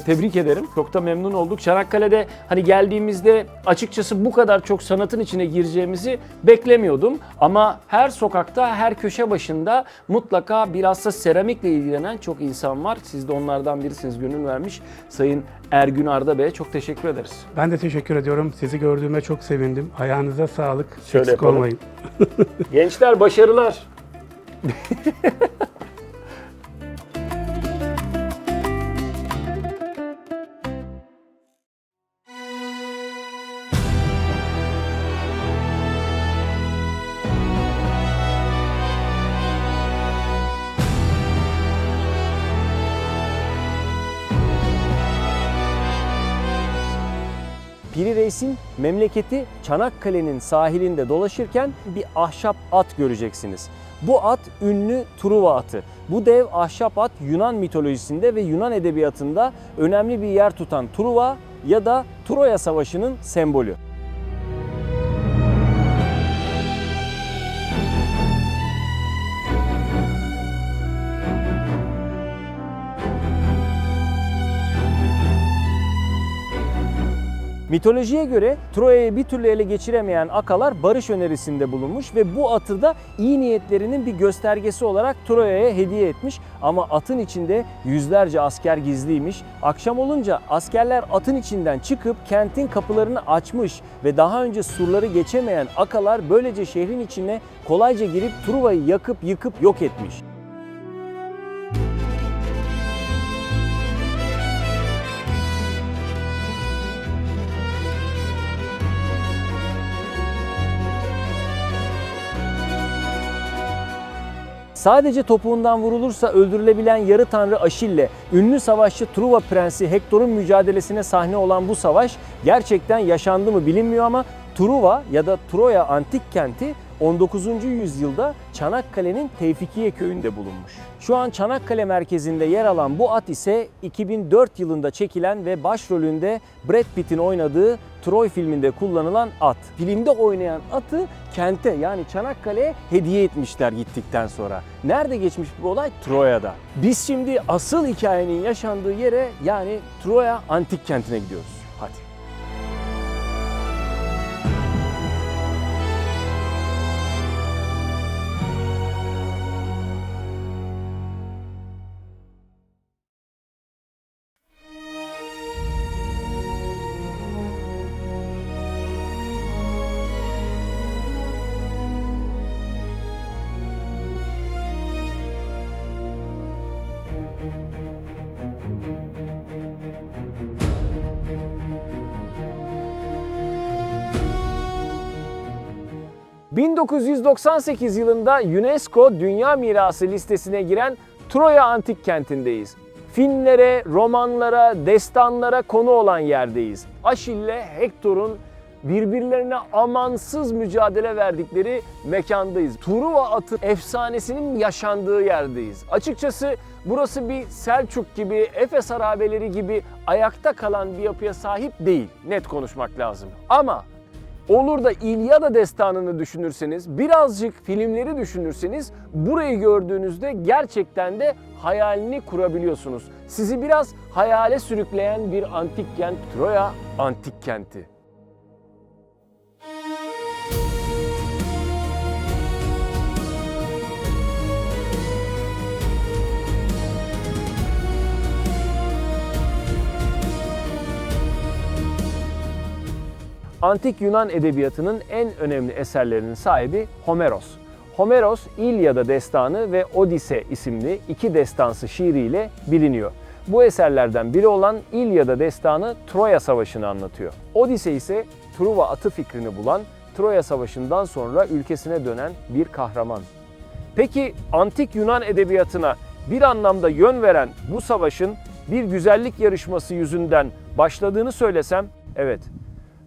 tebrik ederim. Çok da memnun olduk. Çanakkale'de hani geldiğimizde açıkçası bu kadar çok sanatın içine gireceğimizi beklemiyordum. Ama her sokakta, her köşe başında mutlaka bilhassa seramikle ilgilenen çok insan var. Siz de onlardan birisiniz, gönül vermiş. Sayın Ergün Arda Bey'e çok teşekkür ederiz. Ben de teşekkür ediyorum. Sizi gördüğüme çok sevindim. Ayağınıza sağlık. Şöyle Eksik yapalım. olmayın. Gençler başarılar. Piri Reis'in memleketi Çanakkale'nin sahilinde dolaşırken bir ahşap at göreceksiniz. Bu at ünlü Truva atı. Bu dev ahşap at Yunan mitolojisinde ve Yunan edebiyatında önemli bir yer tutan Truva ya da Troya Savaşı'nın sembolü. Mitolojiye göre Troya'yı bir türlü ele geçiremeyen Akalar barış önerisinde bulunmuş ve bu atı da iyi niyetlerinin bir göstergesi olarak Troya'ya hediye etmiş. Ama atın içinde yüzlerce asker gizliymiş. Akşam olunca askerler atın içinden çıkıp kentin kapılarını açmış ve daha önce surları geçemeyen Akalar böylece şehrin içine kolayca girip Truva'yı yakıp yıkıp yok etmiş. Sadece topuğundan vurulursa öldürülebilen yarı tanrı Aşille, ünlü savaşçı Truva prensi Hektor'un mücadelesine sahne olan bu savaş gerçekten yaşandı mı bilinmiyor ama Truva ya da Troya antik kenti 19. yüzyılda Çanakkale'nin Tevfikiye köyünde bulunmuş. Şu an Çanakkale merkezinde yer alan bu at ise 2004 yılında çekilen ve başrolünde Brad Pitt'in oynadığı Troy filminde kullanılan at. Filmde oynayan atı kente yani Çanakkale'ye hediye etmişler gittikten sonra. Nerede geçmiş bu olay? Troya'da. Biz şimdi asıl hikayenin yaşandığı yere yani Troya antik kentine gidiyoruz. Hadi. 1998 yılında UNESCO Dünya Mirası listesine giren Troya Antik Kenti'ndeyiz. Filmlere, romanlara, destanlara konu olan yerdeyiz. Aşil'le Hektor'un birbirlerine amansız mücadele verdikleri mekandayız. Truva atı efsanesinin yaşandığı yerdeyiz. Açıkçası burası bir Selçuk gibi, Efes harabeleri gibi ayakta kalan bir yapıya sahip değil. Net konuşmak lazım. Ama olur da İlyada destanını düşünürseniz, birazcık filmleri düşünürseniz burayı gördüğünüzde gerçekten de hayalini kurabiliyorsunuz. Sizi biraz hayale sürükleyen bir antik kent, Troya Antik Kenti. Antik Yunan edebiyatının en önemli eserlerinin sahibi Homeros. Homeros, İlyada Destanı ve Odise isimli iki destansı şiiriyle biliniyor. Bu eserlerden biri olan İlyada Destanı Troya Savaşı'nı anlatıyor. Odise ise Truva atı fikrini bulan, Troya Savaşı'ndan sonra ülkesine dönen bir kahraman. Peki Antik Yunan edebiyatına bir anlamda yön veren bu savaşın bir güzellik yarışması yüzünden başladığını söylesem, evet.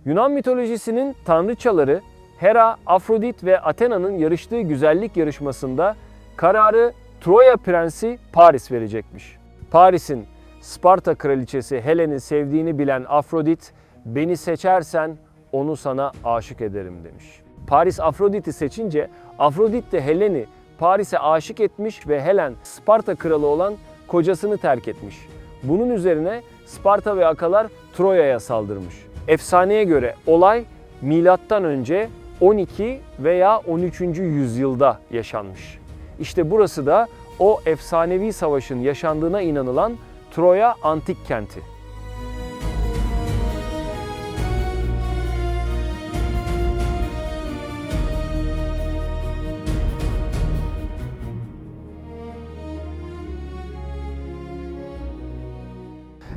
Yunan mitolojisinin tanrıçaları Hera, Afrodit ve Athena'nın yarıştığı güzellik yarışmasında kararı Troya prensi Paris verecekmiş. Paris'in Sparta kraliçesi Helen'i sevdiğini bilen Afrodit, "Beni seçersen onu sana aşık ederim." demiş. Paris Afrodit'i seçince Afrodit de Helen'i Paris'e aşık etmiş ve Helen Sparta kralı olan kocasını terk etmiş. Bunun üzerine Sparta ve Akalar Troya'ya saldırmış. Efsaneye göre olay milattan önce 12 veya 13. yüzyılda yaşanmış. İşte burası da o efsanevi savaşın yaşandığına inanılan Troya Antik Kenti.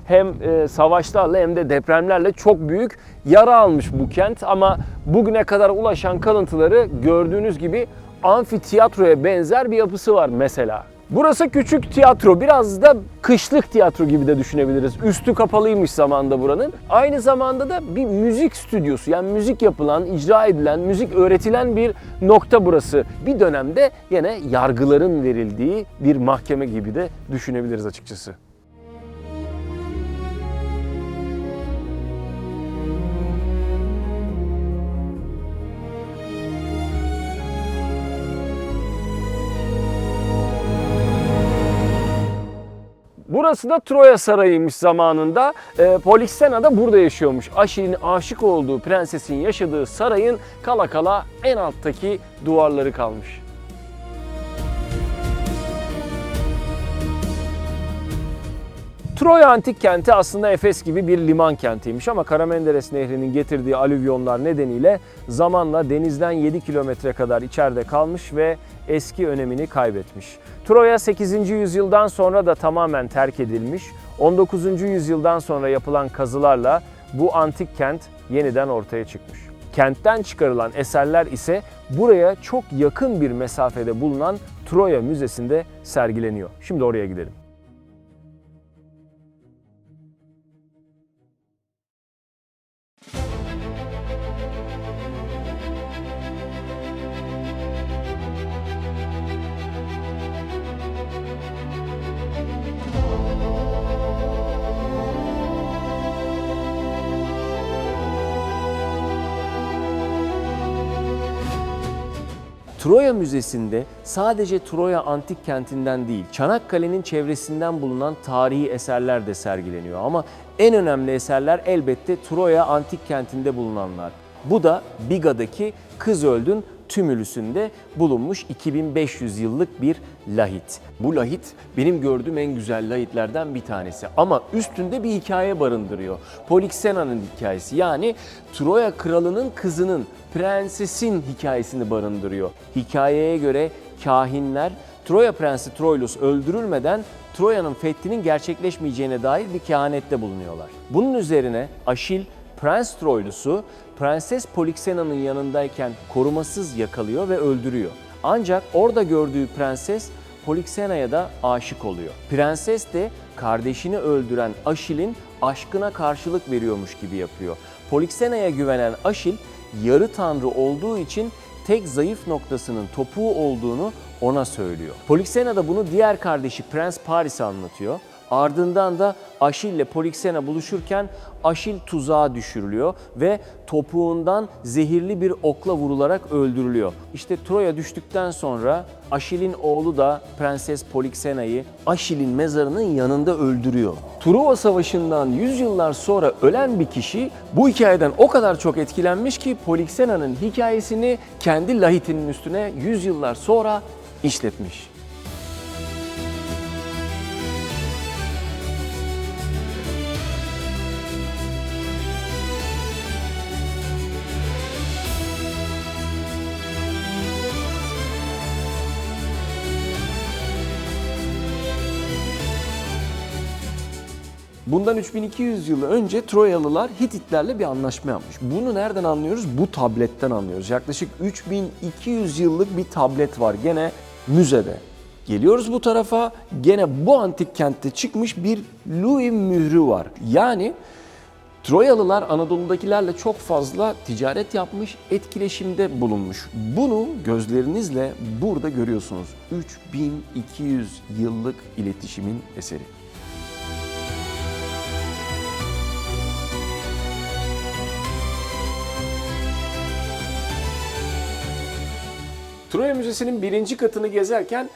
Hem savaşlarla hem de depremlerle çok büyük yara almış bu kent ama bugüne kadar ulaşan kalıntıları gördüğünüz gibi amfitiyatroya benzer bir yapısı var mesela. Burası küçük tiyatro, biraz da kışlık tiyatro gibi de düşünebiliriz. Üstü kapalıymış zamanında buranın. Aynı zamanda da bir müzik stüdyosu, yani müzik yapılan, icra edilen, müzik öğretilen bir nokta burası. Bir dönemde yine yargıların verildiği bir mahkeme gibi de düşünebiliriz açıkçası. Burası da Troya Sarayı'ymış zamanında. Polixena da burada yaşıyormuş. Aşil'in aşık olduğu prensesin yaşadığı sarayın kala kala en alttaki duvarları kalmış. Troya Antik Kenti aslında Efes gibi bir liman kentiymiş ama Karamenderes Nehri'nin getirdiği alüvyonlar nedeniyle zamanla denizden 7 kilometre kadar içeride kalmış ve eski önemini kaybetmiş. Troya 8. yüzyıldan sonra da tamamen terk edilmiş. 19. yüzyıldan sonra yapılan kazılarla bu antik kent yeniden ortaya çıkmış. Kentten çıkarılan eserler ise buraya çok yakın bir mesafede bulunan Troya Müzesi'nde sergileniyor. Şimdi oraya gidelim. Troya Müzesi'nde sadece Troya Antik Kenti'nden değil, Çanakkale'nin çevresinden bulunan tarihi eserler de sergileniyor. Ama en önemli eserler elbette Troya Antik Kenti'nde bulunanlar. Bu da Biga'daki Kızöld'ün tümülüsünde bulunmuş 2500 yıllık bir lahit. Bu lahit benim gördüğüm en güzel lahitlerden bir tanesi ama üstünde bir hikaye barındırıyor. Polixena'nın hikayesi, yani Troya kralının kızının, prensesin hikayesini barındırıyor. Hikayeye göre kahinler Troya prensi Troilus öldürülmeden Troya'nın fethinin gerçekleşmeyeceğine dair bir kehanette bulunuyorlar. Bunun üzerine Aşil Prens Troylusu Prenses Polixena'nın yanındayken korumasız yakalıyor ve öldürüyor. Ancak orada gördüğü prenses Polixena'ya da aşık oluyor. Prenses de kardeşini öldüren Aşil'in aşkına karşılık veriyormuş gibi yapıyor. Polixena'ya güvenen Aşil, yarı tanrı olduğu için tek zayıf noktasının topuğu olduğunu ona söylüyor. Polixena da bunu diğer kardeşi Prens Paris'e anlatıyor. Ardından da Aşil ile Polixena buluşurken Aşil tuzağa düşürülüyor ve topuğundan zehirli bir okla vurularak öldürülüyor. İşte Troya düştükten sonra Aşil'in oğlu da Prenses Polixena'yı Aşil'in mezarının yanında öldürüyor. Truva Savaşı'ndan 100 yıllar sonra ölen bir kişi bu hikayeden o kadar çok etkilenmiş ki Polixena'nın hikayesini kendi lahitinin üstüne 100 yıllar sonra işletmiş. Bundan 3200 yıl önce Troyalılar Hititlerle bir anlaşma yapmış. Bunu nereden anlıyoruz? Bu tabletten anlıyoruz. Yaklaşık 3200 yıllık bir tablet var gene müzede. Geliyoruz bu tarafa, gene bu antik kentte çıkmış bir Louis mührü var. Yani Troyalılar Anadolu'dakilerle çok fazla ticaret yapmış, etkileşimde bulunmuş. Bunu gözlerinizle burada görüyorsunuz. 3200 yıllık iletişimin eseri. Troya Müzesi'nin 1. katını gezerken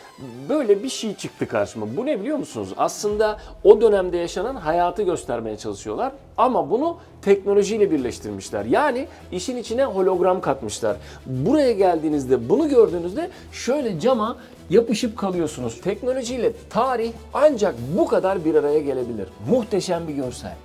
böyle bir şey çıktı karşıma. Bu ne biliyor musunuz? Aslında o dönemde yaşanan hayatı göstermeye çalışıyorlar ama bunu teknolojiyle birleştirmişler. Yani işin içine hologram katmışlar. Buraya geldiğinizde, bunu gördüğünüzde şöyle cama yapışıp kalıyorsunuz. Teknolojiyle tarih ancak bu kadar bir araya gelebilir. Muhteşem bir görsel.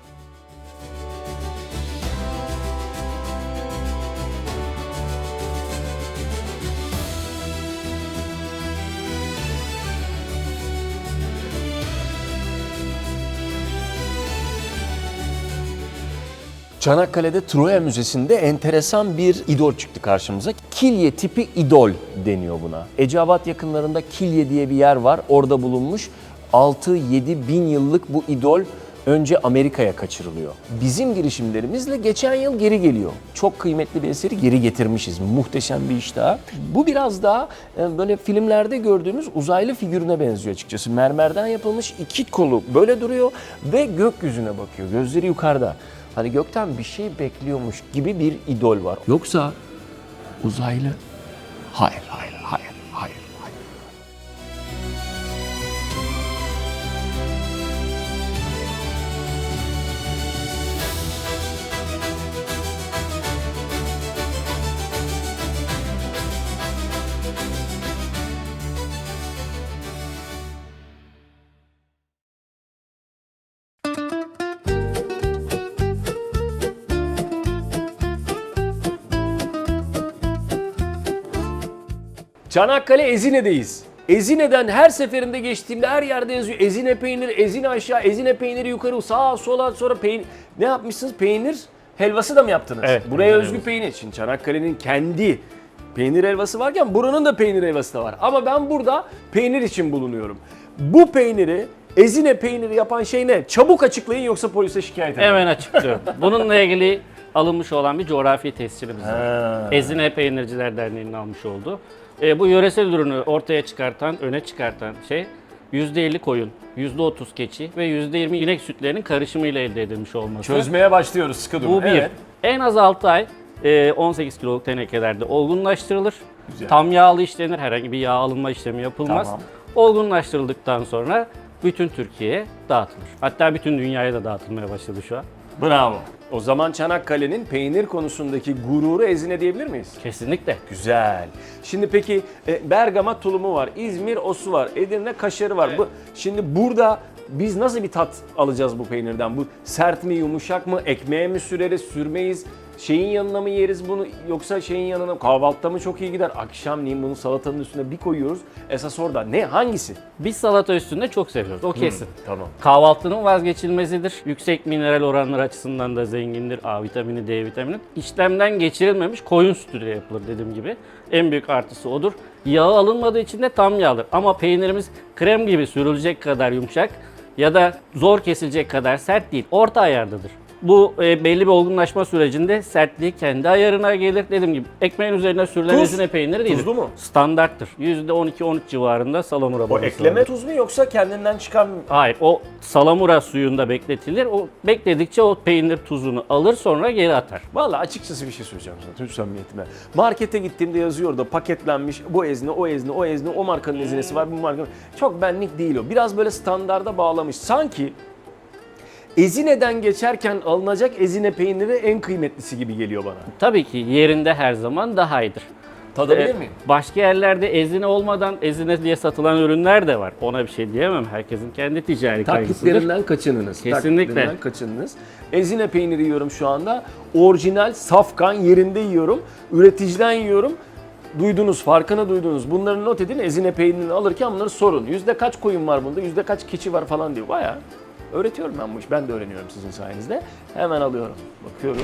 Çanakkale'de Troya Müzesi'nde enteresan bir idol çıktı karşımıza. Kilye tipi idol deniyor buna. Eceabat yakınlarında Kilye diye bir yer var. Orada bulunmuş 6-7 bin yıllık bu idol önce Amerika'ya kaçırılıyor. Bizim girişimlerimizle geçen yıl geri geliyor. Çok kıymetli bir eseri geri getirmişiz. Muhteşem bir iş daha. Bu biraz daha böyle filmlerde gördüğümüz uzaylı figürüne benziyor açıkçası. Mermerden yapılmış, iki kolu böyle duruyor ve gökyüzüne bakıyor. Gözleri yukarıda. Hani gökten bir şey bekliyormuş gibi bir idol var. Yoksa uzaylı? Hayır. Çanakkale Ezine'deyiz. Ezine'den her seferinde geçtiğimde her yerde yazıyor. Ezine peynir, Ezine aşağı, Ezine peyniri yukarı, sağa sola, sonra peynir. Ne yapmışsınız? Peynir helvası da mı yaptınız? Evet. Buraya özgü peynir. Şimdi Çanakkale'nin kendi peynir helvası varken buranın da peynir helvası da var. Ama ben burada peynir için bulunuyorum. Bu peyniri, Ezine peyniri yapan şey ne? Çabuk açıklayın yoksa polise şikayet edin. Hemen açıklıyorum. Bununla ilgili alınmış olan bir coğrafi tescilimiz var. Ezine Peynirciler Derneği'nin almış olduğu. Bu yöresel ürünü ortaya çıkartan, öne çıkartan şey %50 koyun, %30 keçi ve %20 inek sütlerinin karışımıyla elde edilmiş olması. Çözmeye başlıyoruz, sıkı durun. Bu bir. Evet. En az 6 ay 18 kiloluk tenekelerde olgunlaştırılır. Güzel. Tam yağlı işlenir, herhangi bir yağ alınma işlemi yapılmaz. Tamam. Olgunlaştırıldıktan sonra bütün Türkiye'ye dağıtılır. Hatta bütün dünyaya da dağıtılmaya başladı şu an. Bravo. O zaman Çanakkale'nin peynir konusundaki gururu Ezine diyebilir miyiz? Kesinlikle. Güzel. Şimdi peki Bergama tulumu var, İzmir osu var, Edirne kaşarı var. Bu şimdi burada biz nasıl bir tat alacağız bu peynirden? Bu sert mi, yumuşak mı, ekmeğe mi süreriz, sürmeyiz? Şeyin yanına mı yeriz bunu yoksa şeyin yanına mı? Kahvaltıda mı çok iyi gider? Akşamleyin bunu salatanın üstüne bir koyuyoruz. Esas orada. Ne? Hangisi? Biz salata üstünde çok seviyoruz. O kesin. Tamam. Kahvaltının vazgeçilmezidir. Yüksek mineral oranları açısından da zengindir. A vitamini, D vitamini. İşlemden geçirilmemiş koyun sütüyle yapılır dediğim gibi. En büyük artısı odur. Yağı alınmadığı için de tam yağdır. Ama peynirimiz krem gibi sürülecek kadar yumuşak ya da zor kesilecek kadar sert değil. Orta ayardadır. Bu belli bir olgunlaşma sürecinde sertliği kendi ayarına gelir. Dediğim gibi ekmeğin üzerine sürülen Tuz. ezine peyniri değil. Tuzlu mu? Standarttır. %12-13 civarında salamura O bazı ekleme vardır. tuz mu yoksa kendinden çıkan mı? Hayır, o salamura suyunda bekletilir. O bekledikçe o peynir tuzunu alır sonra geri atar. Vallahi açıkçası bir şey söyleyeceğim sana tüm samimiyetime. Markete gittiğimde yazıyor da paketlenmiş bu ezine, o ezine, o ezine, o markanın ezinesi var, bu markanın. Çok benlik değil o. Biraz böyle standarda bağlamış. Sanki Ezine'den geçerken alınacak ezine peyniri en kıymetlisi gibi geliyor bana. Tabii ki yerinde her zaman daha iyidir. Tadabilir miyim? Başka yerlerde ezine olmadan ezine diye satılan ürünler de var. Ona bir şey diyemem. Herkesin kendi ticari kaygısıdır. Taklitlerinden kaçınınız. Kesinlikle. Taklitlerinden kaçınınız. Ezine peyniri yiyorum şu anda. Orijinal, safkan, yerinde yiyorum. Üreticiden yiyorum. Duydunuz, farkını duydunuz. Bunları not edin. Ezine peynirini alırken bunları sorun. Yüzde kaç koyun var bunda, yüzde kaç keçi var falan diyor. Bayağı öğretiyorum ben bu işi. Ben de öğreniyorum sizin sayenizde. Hemen alıyorum. Bakıyoruz.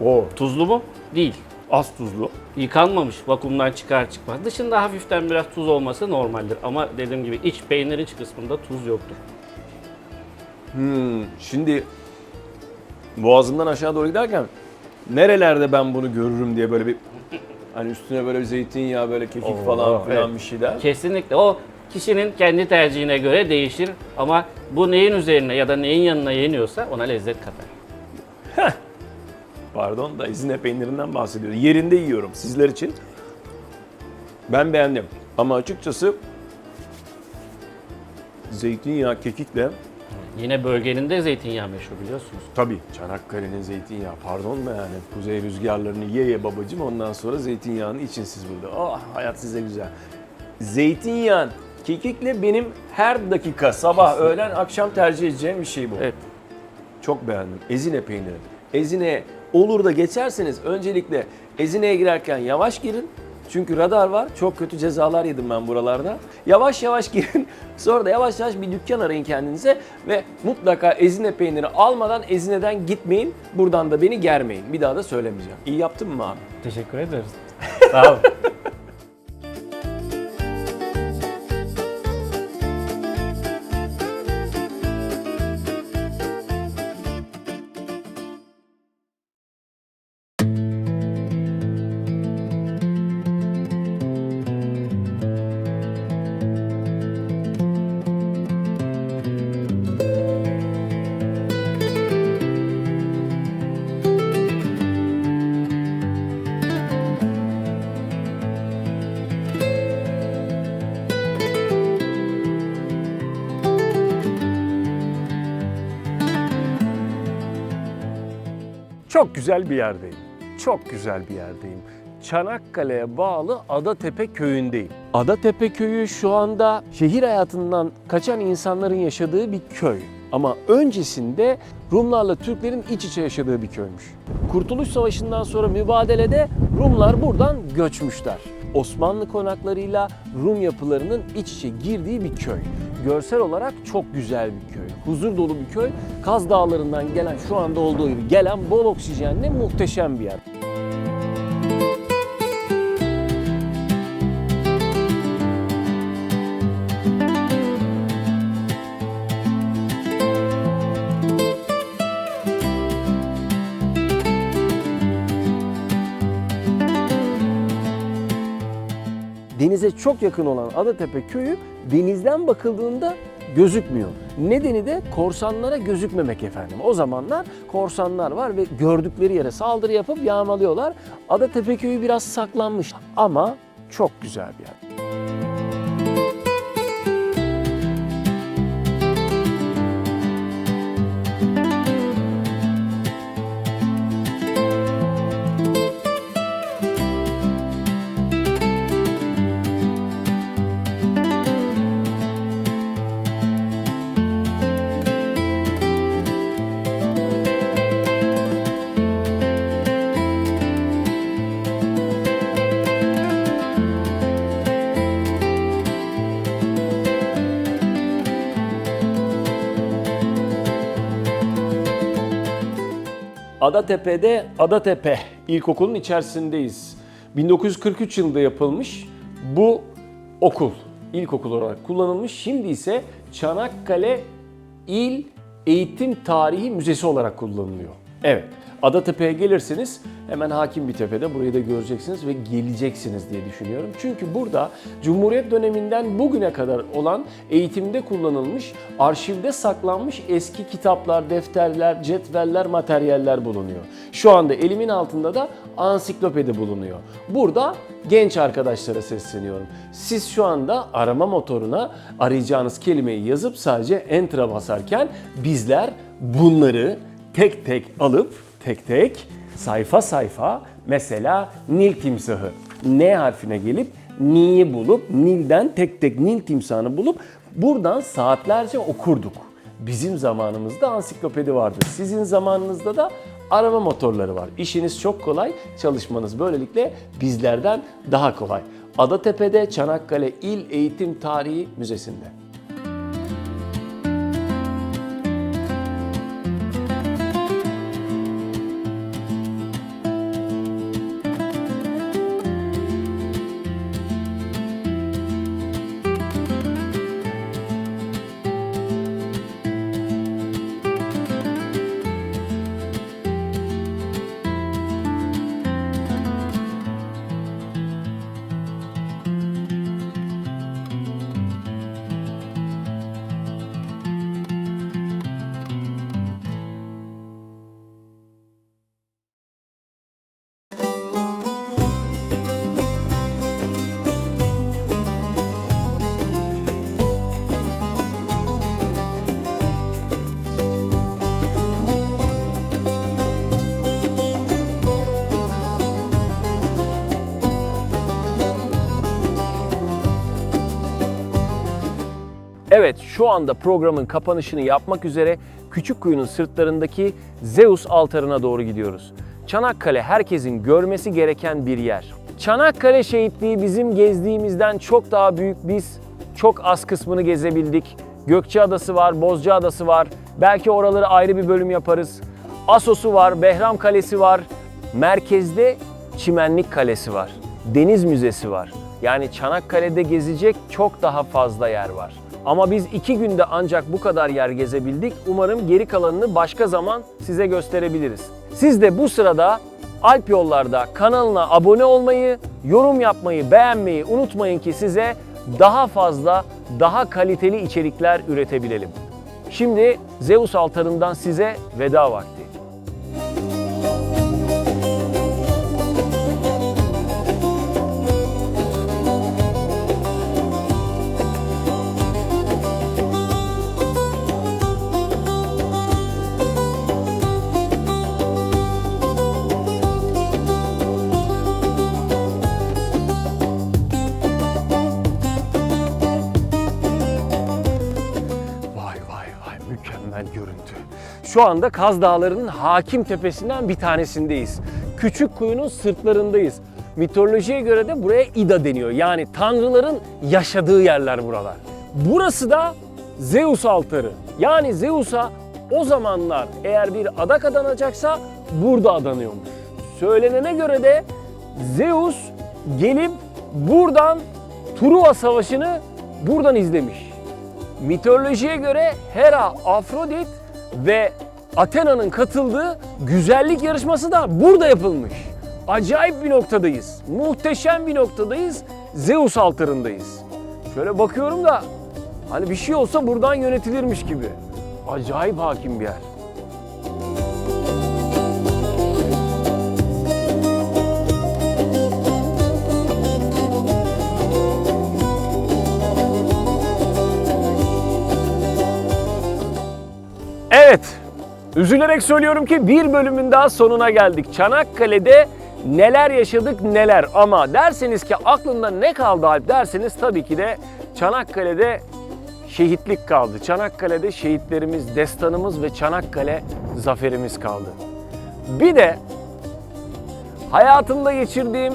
Oo, Tuzlu mu? Değil. az tuzlu. Yıkanmamış, vakumdan çıkar çıkmaz. Dışında hafiften biraz tuz olması normaldir. Ama dediğim gibi iç peynir iç kısmında tuz yoktur. Şimdi boğazımdan aşağı doğru giderken nerelerde ben bunu görürüm diye böyle bir hani üstüne böyle bir zeytinyağı, böyle kekik falan filan evet. bir şeyler. Kesinlikle o kişinin kendi tercihine göre değişir. Ama bu neyin üzerine ya da neyin yanına yeniyorsa ona lezzet katar. Pardon da ezine peynirinden bahsediyorum. Yerinde yiyorum sizler için. Ben beğendim. Ama açıkçası zeytinyağı, kekikle Yine bölgenin de zeytinyağı meşhur biliyorsunuz. tabii Çanakkale'nin zeytinyağı, pardon da yani kuzey rüzgarlarını ye babacım, ondan sonra zeytinyağını için siz burada. Oh, hayat size güzel. Zeytinyağı, kekikle benim her dakika sabah, öğlen, akşam tercih edeceğim bir şey bu. Evet. Çok beğendim. Ezine peyniri. Ezine olur da geçerseniz öncelikle Ezine'ye girerken yavaş girin. Çünkü radar var. Çok kötü cezalar yedim ben buralarda. Yavaş yavaş girin. Sonra da yavaş yavaş bir dükkan arayın kendinize ve mutlaka Ezine peyniri almadan Ezine'den gitmeyin. Buradan da beni germeyin. Bir daha da söylemeyeceğim. İyi yaptın mı abi? Teşekkür ederiz. Sağ olun. Çok güzel bir yerdeyim. Çok güzel bir yerdeyim. Çanakkale'ye bağlı Adatepe köyündeyim. Adatepe köyü şu anda şehir hayatından kaçan insanların yaşadığı bir köy. Ama öncesinde Rumlarla Türklerin iç içe yaşadığı bir köymüş. Kurtuluş Savaşı'ndan sonra mübadelede Rumlar buradan göçmüşler. Osmanlı konaklarıyla Rum yapılarının iç içe girdiği bir köy. Görsel olarak çok güzel bir köy. Huzur dolu bir köy. Kaz Dağları'ndan gelen, şu anda olduğu gibi gelen bol oksijenli muhteşem bir yer. Denize çok yakın olan Adatepe köyü denizden bakıldığında gözükmüyor. Nedeni de korsanlara gözükmemek efendim. O zamanlar korsanlar var ve gördükleri yere saldırı yapıp yağmalıyorlar. Adatepe köyü biraz saklanmış ama çok güzel bir yer. Adatepe'de Adatepe İlkokulu'nun içerisindeyiz. 1943 yılında yapılmış bu okul, ilkokul olarak kullanılmış. Şimdi ise Çanakkale İl Eğitim Tarihi Müzesi olarak kullanılıyor. Evet, Adatepe'ye gelirseniz hemen hakim bir tepede, burayı da göreceksiniz ve geleceksiniz diye düşünüyorum. Çünkü burada Cumhuriyet döneminden bugüne kadar olan eğitimde kullanılmış, arşivde saklanmış eski kitaplar, defterler, cetveller, materyaller bulunuyor. Şu anda elimin altında da ansiklopedi bulunuyor. Burada genç arkadaşlara sesleniyorum. Siz şu anda arama motoruna arayacağınız kelimeyi yazıp sadece Enter'a basarken bizler bunları tek tek alıp tek tek sayfa sayfa mesela Nil timsahı N harfine gelip Ni'yi bulup Nil'den tek tek Nil timsahını bulup buradan saatlerce okurduk. Bizim zamanımızda ansiklopedi vardı. Sizin zamanınızda da arama motorları var. İşiniz çok kolay, çalışmanız böylelikle bizlerden daha kolay. Adatepe'de Çanakkale İl Eğitim Tarihi Müzesi'nde. Evet, şu anda programın kapanışını yapmak üzere Küçükkuyu'nun sırtlarındaki Zeus altarına doğru gidiyoruz. Çanakkale herkesin görmesi gereken bir yer. Çanakkale şehitliği bizim gezdiğimizden çok daha büyük. Biz çok az kısmını gezebildik. Gökçeadası var, Bozcaadası var. Belki oraları ayrı bir bölüm yaparız. Assos'u var, Behram Kalesi var. Merkezde Çimenlik Kalesi var. Deniz Müzesi var. Yani Çanakkale'de gezecek çok daha fazla yer var. Ama biz 2 günde ancak bu kadar yer gezebildik. Umarım geri kalanını başka zaman size gösterebiliriz. Siz de bu sırada Alp Yollar'da kanalına abone olmayı, yorum yapmayı, beğenmeyi unutmayın ki size daha fazla, daha kaliteli içerikler üretebilelim. Şimdi Zeus altarından size veda vakti. Mükemmel görüntü. Şu anda Kaz Dağları'nın hakim tepesinden bir tanesindeyiz. Küçükkuyu'nun sırtlarındayız. Mitolojiye göre de buraya İda deniyor. Yani tanrıların yaşadığı yerler buralar. Burası da Zeus altarı. Yani Zeus'a o zamanlar eğer bir adak adanacaksa burada adanıyormuş. Söylenene göre de Zeus gelip buradan Truva Savaşı'nı buradan izlemiş. Mitolojiye göre Hera, Afrodit ve Athena'nın katıldığı güzellik yarışması da burada yapılmış. Acayip bir noktadayız. Muhteşem bir noktadayız. Zeus altarındayız. Şöyle bakıyorum da hani bir şey olsa buradan yönetilirmiş gibi. Acayip hakim bir yer. Evet, üzülerek söylüyorum ki bir bölümün daha sonuna geldik. Çanakkale'de neler yaşadık neler, ama derseniz ki aklında ne kaldı Alp derseniz tabii ki de Çanakkale'de şehitlik kaldı. Çanakkale'de şehitlerimiz, destanımız ve Çanakkale zaferimiz kaldı. Bir de hayatımda geçirdiğim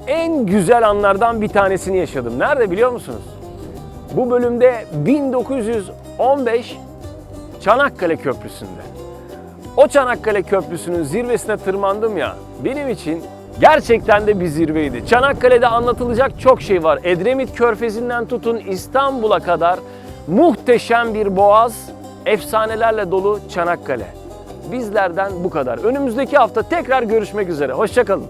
en güzel anlardan bir tanesini yaşadım. Nerede biliyor musunuz? Bu bölümde 1915 Çanakkale Köprüsü'nde. O Çanakkale Köprüsü'nün zirvesine tırmandım ya, benim için gerçekten de bir zirveydi. Çanakkale'de anlatılacak çok şey var. Edremit Körfezi'nden tutun İstanbul'a kadar muhteşem bir boğaz, efsanelerle dolu Çanakkale. Bizlerden bu kadar. Önümüzdeki hafta tekrar görüşmek üzere. Hoşça kalın.